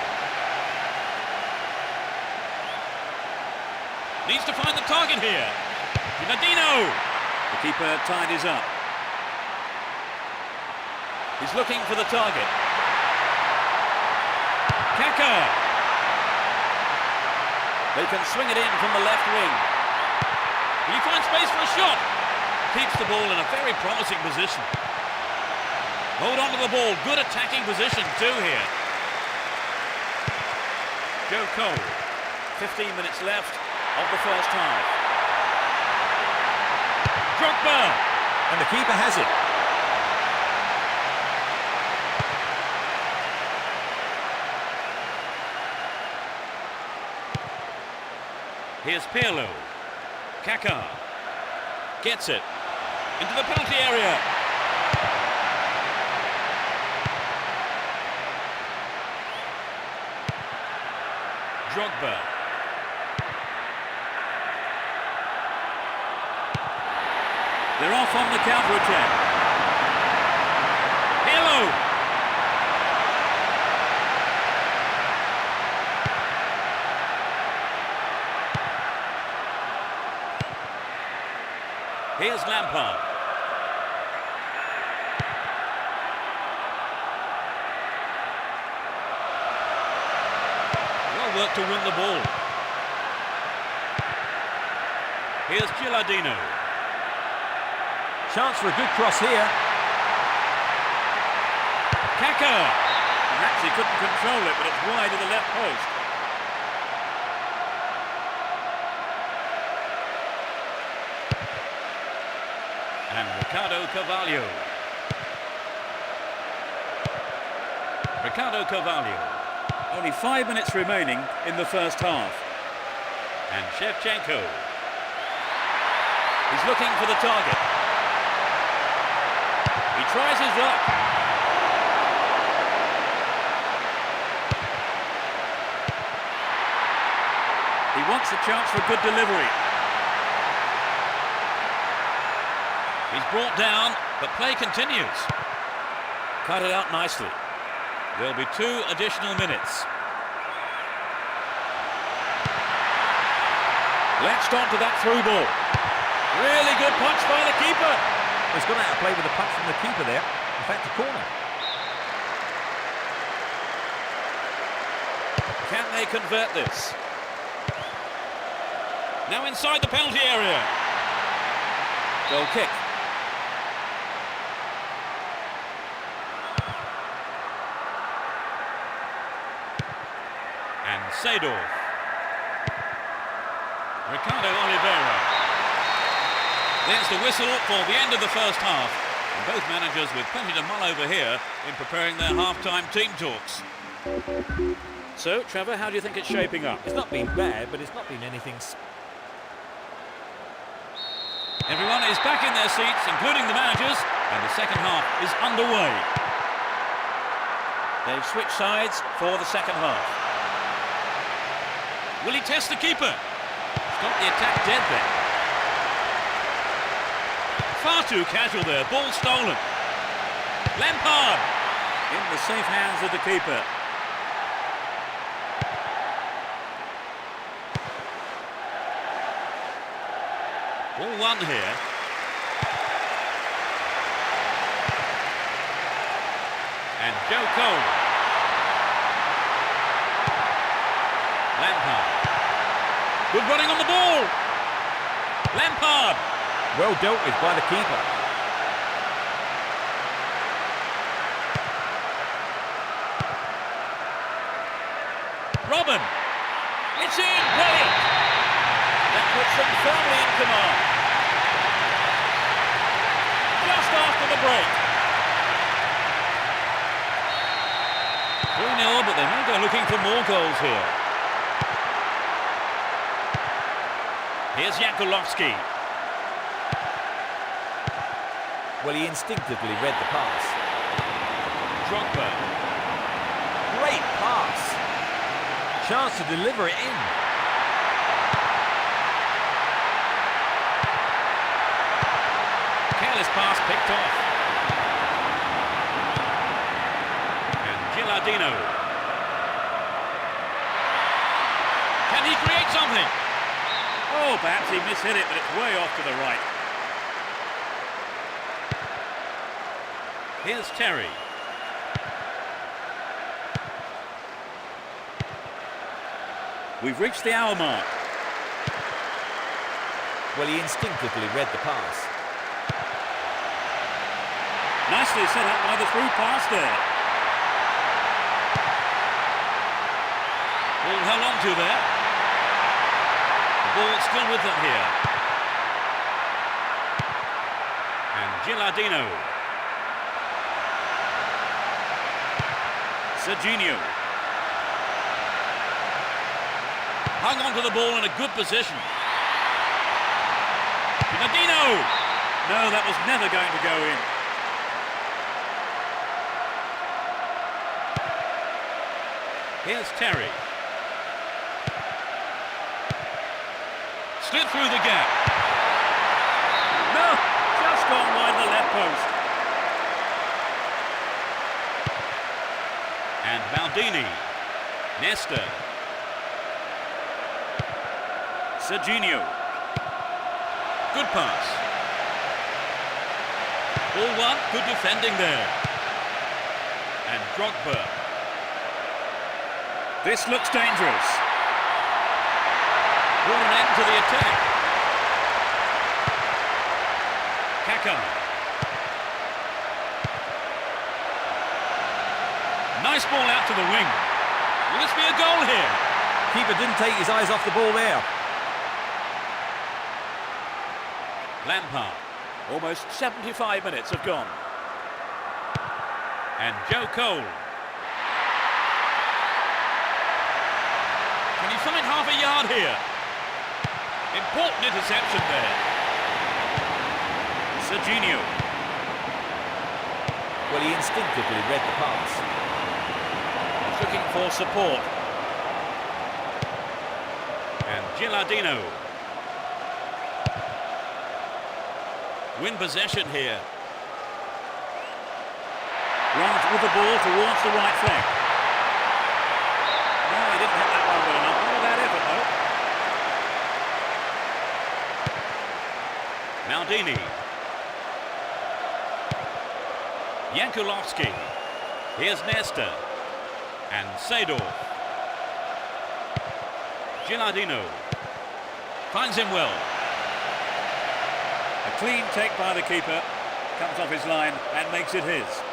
Needs to find the target here. Nadino. The keeper tidies up. He's looking for the target. Kaka. They can swing it in from the left wing. Will he find space for a shot? Keeps the ball in a very promising position. Hold on to the ball. Good attacking position too here. Joe Cole. 15 minutes left of the first half. Drogba. And the keeper has it. Here's Pirlo. Kaka. Gets it. Into the penalty area. Drogba. They're off on the counter-attack. Hello. Here's Lampard. Well worked to win the ball. Here's Gilardino. Chance for a good cross here. Kaka. He actually couldn't control it, but it's wide of the left post. And Ricardo Carvalho. Ricardo Carvalho. Only 5 minutes remaining in the first half. And Shevchenko. He's looking for the target. He tries his luck. He wants a chance for good delivery. He's brought down, but play continues. Cut it out nicely. There'll be 2 additional minutes. Latched onto that through ball. Really good punch by the keeper. He's gone out of play with a punch from the keeper there. In fact, a corner. Can they convert this? Now inside the penalty area. Goal kick. And Seedorf. Ricardo Oliveira. There's the whistle for the end of the first half. And both managers with plenty to mull over here in preparing their half-time team talks. So, Trevor, how do you think it's shaping up? It's not been bad, but it's not been anything... Everyone is back in their seats, including the managers, and the second half is underway. They've switched sides for the second half. Will he test the keeper? He's got the attack dead there. Far too casual there, ball stolen. Lampard! In the safe hands of the keeper. Ball one here. And Joe Cole. Lampard. Good running on the ball. Lampard. Well dealt with by the keeper. Robin. It's in. Brilliant. That puts them firmly in command. Just after the break. 3-0, but they may go looking for more goals here. Here's Jankulovski. Well, he instinctively read the pass. Drogba. Great pass. Chance to deliver it in. Careless pass picked off. And Gilardino. Can he create something? Oh, perhaps he mishit it, but it's way off to the right. Here's Terry. We've reached the hour mark. Well, he instinctively read the pass. Nicely set up by the through pass there. Ball held on to there. The ball still with them here. And Gilardino. Serginho. Hung on to the ball in a good position. Nadino! No, that was never going to go in. Here's Terry. Slid through the gap. No, just gone wide the left post. And Maldini. Nesta. Serginho. Good pass. Ball one, good defending there. And Drogba. This looks dangerous. Brought an end to the attack. Kaká. Nice ball out to the wing. Will this be a goal here? Keeper didn't take his eyes off the ball there. Lampard. Almost 75 minutes have gone. And Joe Cole. Can he find half a yard here? Important interception there. Serginho. Well, he instinctively read the pass. He's looking for support. And Gilardino. Win possession here. Runs with the ball towards the right flank. No, he didn't hit that one well enough. Not a bad effort, though. Maldini. Jankulovski. Here's Nesta. And Seedorf. Gilardino. Finds him well. A clean take by the keeper. Comes off his line and makes it his.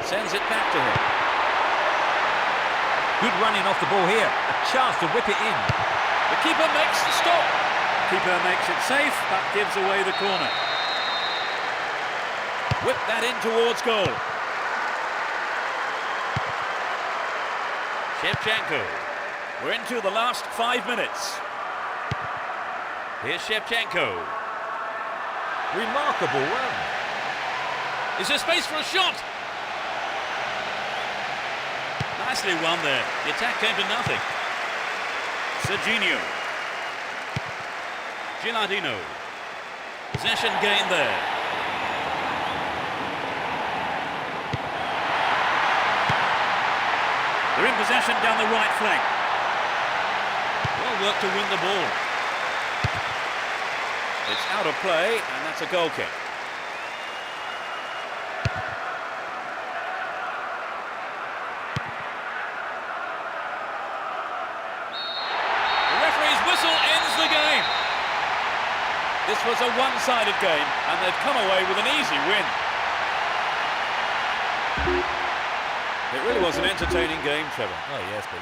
Sends it back to him. Good running off the ball here. A chance to whip it in. The keeper makes the stop. Keeper makes it safe, but gives away the corner. Whip that in towards goal. Shevchenko. We're into the last 5 minutes. Here's Shevchenko. Remarkable run. Is there space for a shot? Nicely won there. The attack came to nothing. Serginho. Gilardino. Possession gained there. They're in possession down the right flank. Well worked to win the ball. It's out of play, and that's a goal kick. The referee's whistle ends the game. This was a one-sided game, and they've come away with an easy win. It really was an entertaining game, Trevor. Oh, yes, Pete.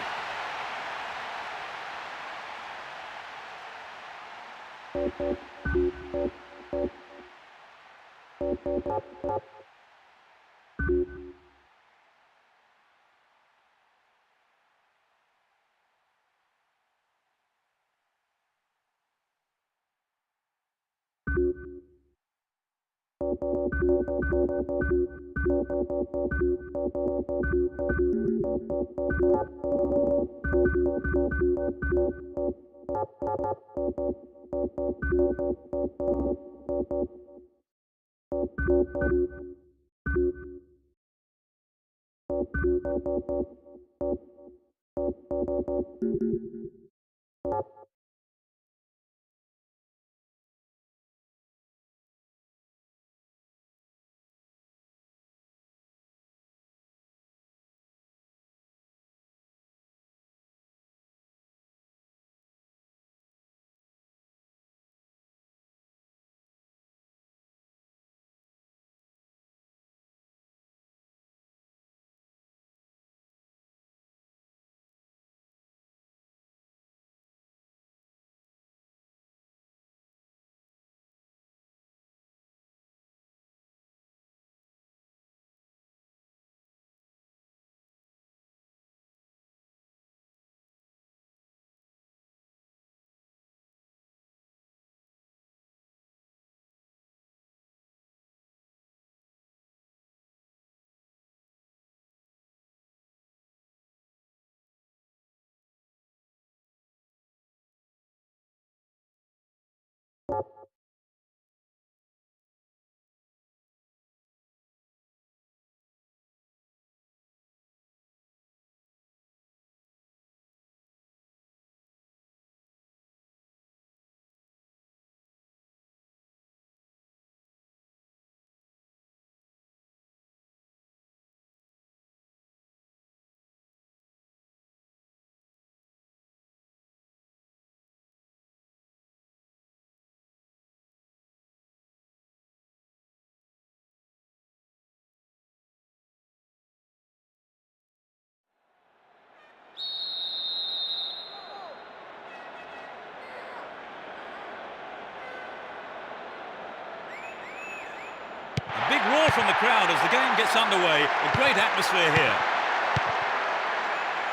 roar from the crowd as the game gets underway. A great atmosphere here.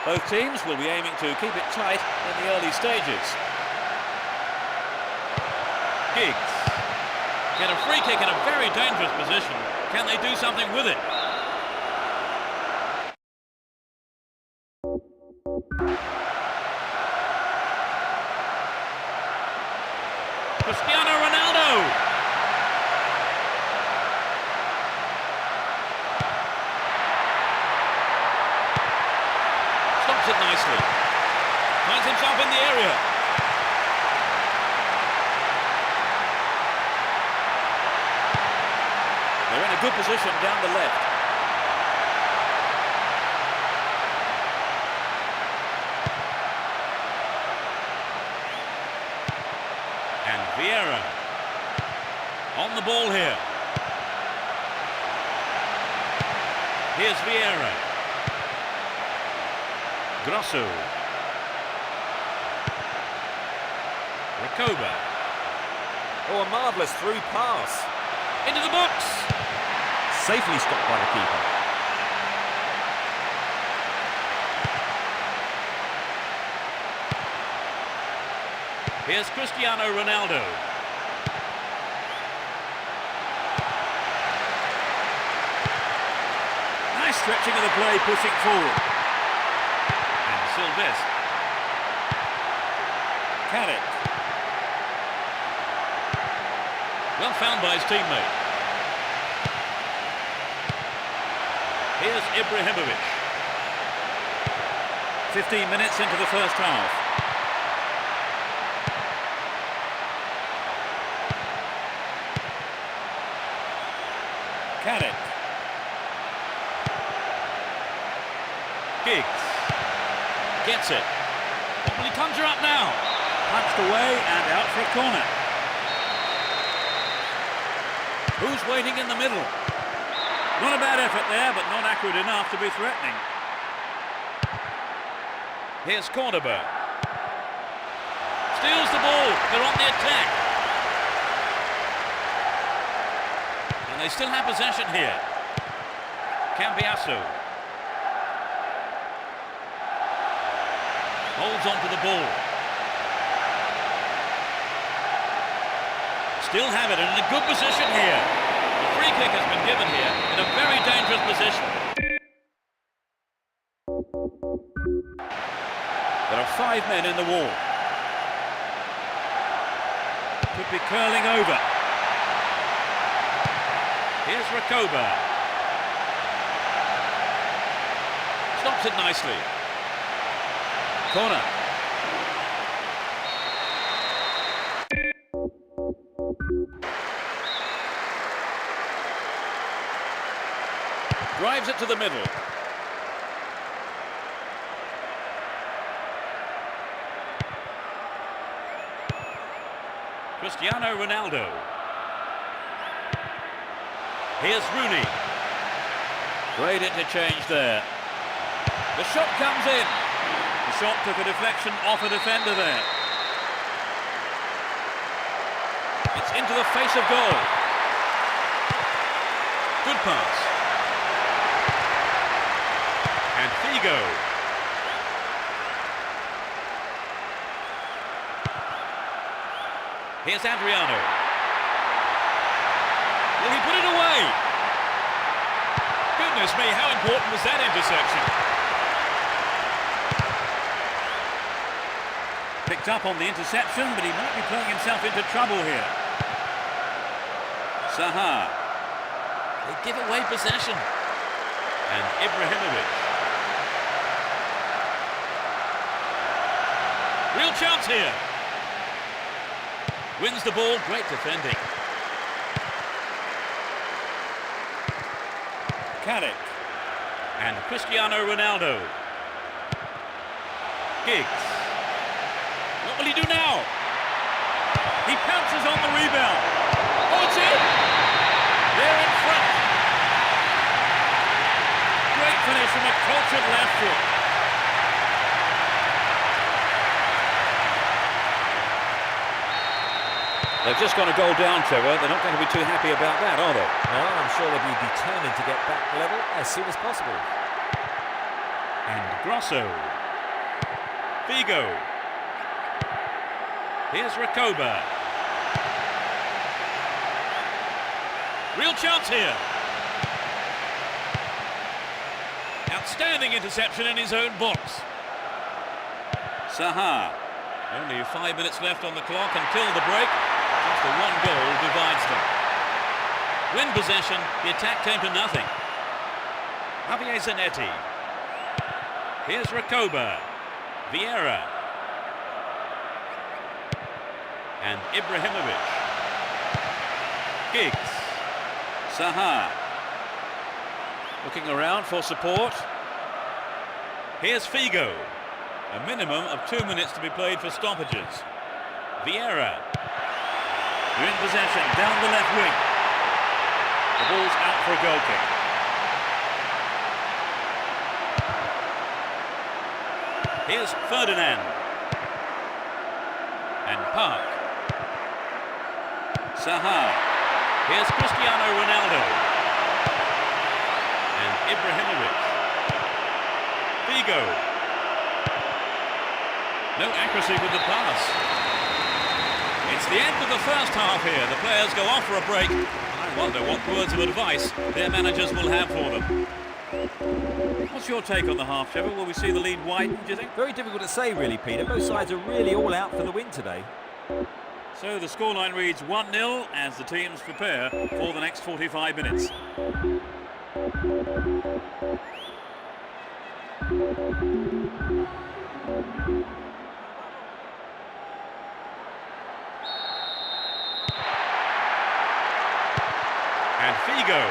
Both teams will be aiming to keep it tight in the early stages. Giggs get a free kick in a very dangerous position. Can they do something with it? Cristiano Ronaldo. Stops it nicely. Finds himself in the area. They're in a good position down the left. And Vieira on the ball here. Here's Vieira. Grosso. Recoba. Oh, a marvellous through pass. Into the box. Safely stopped by the keeper. Here's Cristiano Ronaldo. Nice stretching of the play, pushing forward. And Silvestre. Carrick. Well found by his teammate. Here's Ibrahimovic. 15 minutes into the first half. Carrick. Giggs gets it. What will he conjure up now? Punched away and out for a corner. Who's waiting in the middle? Not a bad effort there, but not accurate enough to be threatening. Here's Cordoba. Steals the ball. They're on the attack. And they still have possession here. Cambiasso. Holds on to the ball. Still have it and in a good position here. The free kick has been given here in a very dangerous position. There are 5 men in the wall. Could be curling over. Here's Recoba. Stops it nicely. Corner. Drives it to the middle. Cristiano Ronaldo. Here's Rooney. Great interchange there. The shot comes in. The shot took a deflection off a defender there. It's into the face of goal. Good pass. And Figo. Here's Adriano. Will he put it away? Goodness me, how important was that interception? Picked up on the interception, but he might be playing himself into trouble here. Saha. They give away possession. And Ibrahimovic. Real chance here. Wins the ball, great defending. Carrick. And Cristiano Ronaldo. Giggs. What will he do now? He pounces on the rebound. Oh, it's in! They're in front. Great finish from a cultured left foot. They've just gone a goal down, Trevor. They're not going to be too happy about that, are they? No, I'm sure they'll be determined to get back level as soon as possible. And Grosso. Figo. Here's Rakoba. Real chance here. Outstanding interception in his own box. Saha. Only 5 minutes left on the clock until the break. Just the one goal divides them. Win possession, the attack came to nothing. Javier Zanetti. Here's Rakoba. Vieira. And Ibrahimovic. Giggs. Saha. Looking around for support. Here's Figo. A minimum of 2 minutes to be played for stoppages. Vieira. They're in possession, down the left wing. The ball's out for a goal kick. Here's Ferdinand. And Park. Saha. Here's Cristiano Ronaldo. And Ibrahimovic. Figo. No accuracy with the pass. It's the end of the first half here. The players go off for a break. I wonder what words of advice their managers will have for them. What's your take on the half, Trevor? Will we see the lead widen, do you think? Very difficult to say, really, Peter. Both sides are really all out for the win today. So the scoreline reads 1-0 as the teams prepare for the next 45 minutes. And Figo.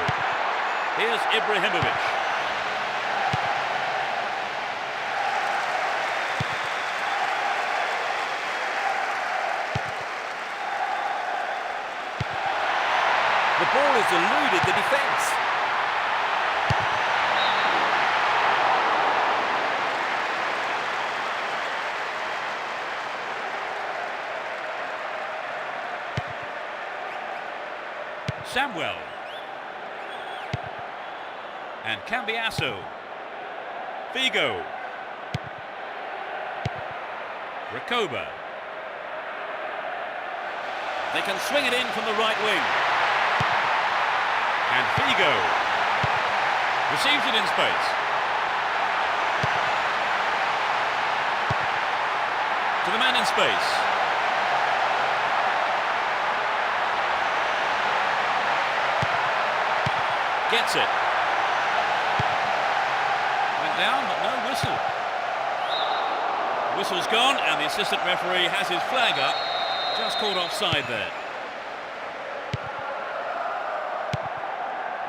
Here's Ibrahimovic. The ball has eluded the defence. Samuel. And Cambiasso. Figo. Rakoba. They can swing it in from the right wing. And Figo. Receives it in space. To the man in space. Gets it. Went down, but no whistle. The whistle's gone, and the assistant referee has his flag up. Just caught offside there.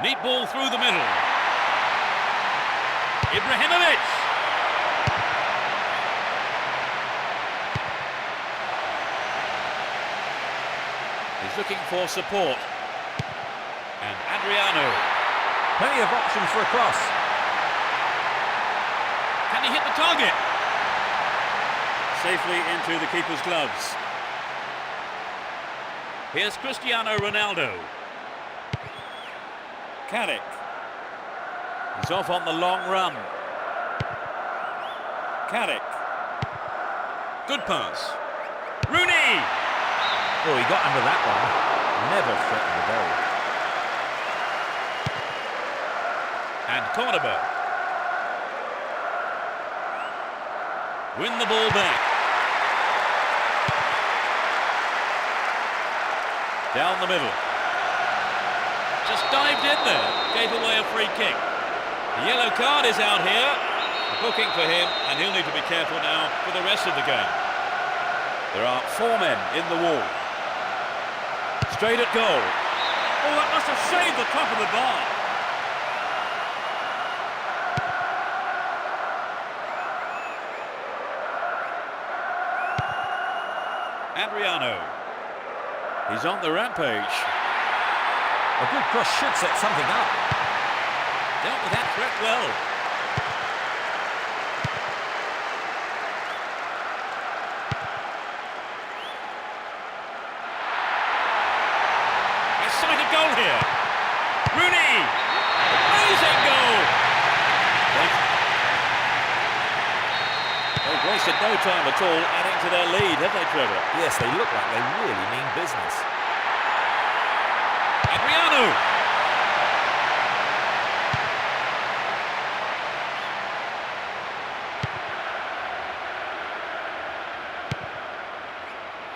Neat ball through the middle. Ibrahimovic. He's looking for support. And Adriano. Plenty of options for a cross. Can he hit the target? Safely into the keeper's gloves. Here's Cristiano Ronaldo. Carrick. He's off on the long run. Carrick. Good pass. Rooney! Oh, he got under that one. Never threatened the goal. And Cordoba. Win the ball back. Down the middle. Just dived in there. Gave away a free kick. The yellow card is out here. A booking for him, and he'll need to be careful now for the rest of the game. There are 4 men in the wall. Straight at goal. Oh, that must have saved the top of the bar. Adriano. He's on the rampage. A good cross should set something up. Dealt with that threat well. They've wasted no time at all adding to their lead, have they, Trevor? Yes, they look like they really mean business. Adriano.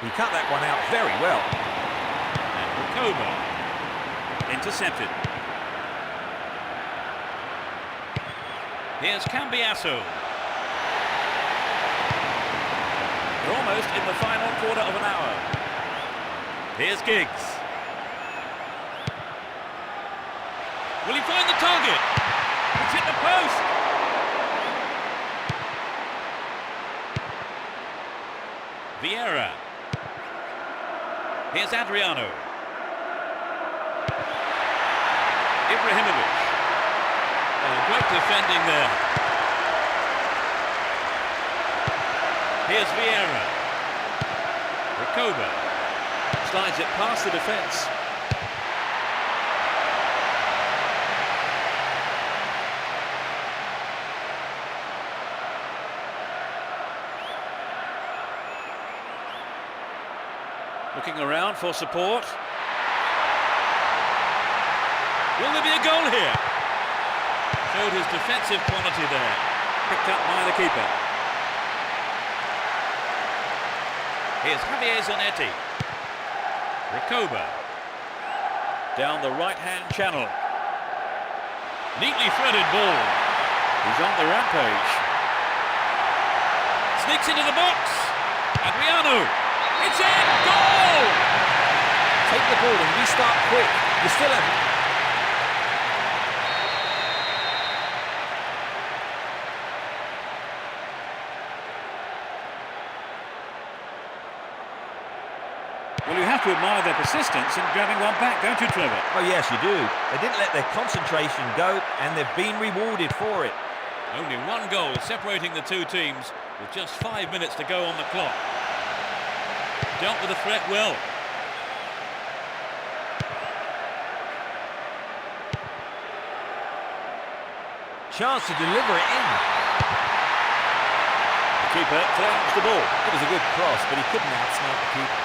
He cut that one out very well. And Rakoba. Intercepted. Here's Cambiasso. They're almost in the final quarter of an hour. Here's Giggs. Will he find the target? It's hit the post. Vieira. Here's Adriano. Ibrahimovic. Oh, great defending there. Here's Vieira. Rakoba. Slides it past the defence. Looking around for support. Will there be a goal here? Showed his defensive quality there. Picked up by the keeper. Here's Javier Zanetti. Rakoba. Down the right-hand channel. Neatly threaded ball. He's on the rampage. Sneaks into the box. Adriano. It's in! Goal! Take the ball and restart quick. You still have... Well, you have to admire their persistence in grabbing one back, don't you, Trevor? Oh, yes, you do. They didn't let their concentration go, and they've been rewarded for it. Only one goal separating the two teams with just 5 minutes to go on the clock. Dealt with the threat well. Chance to deliver it in. The keeper claims the ball. It was a good cross, but he couldn't outsmart the keeper.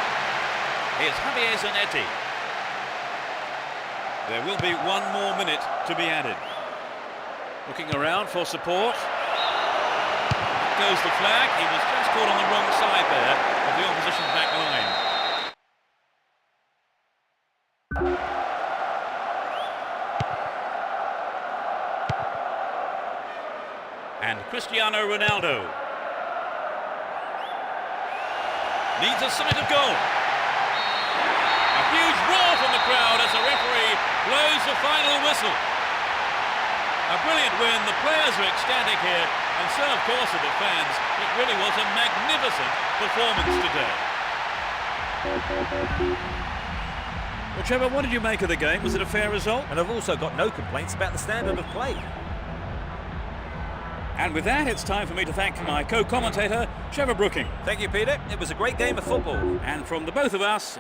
Here's Javier Zanetti. There will be 1 more minute to be added. Looking around for support. Goes the flag. He was just caught on the wrong side there of the opposition back line. And Cristiano Ronaldo needs a sight of goal. A huge roar from the crowd as the referee blows the final whistle. A brilliant win. The players are ecstatic here, and so of course are the fans. It really was a magnificent performance today. Well, Trevor, what did you make of the game? Was it a fair result? And I've also got no complaints about the standard of play. And with that, it's time for me to thank my co-commentator, Trevor Brooking. Thank you, Peter. It was a great game of football. And from the both of us,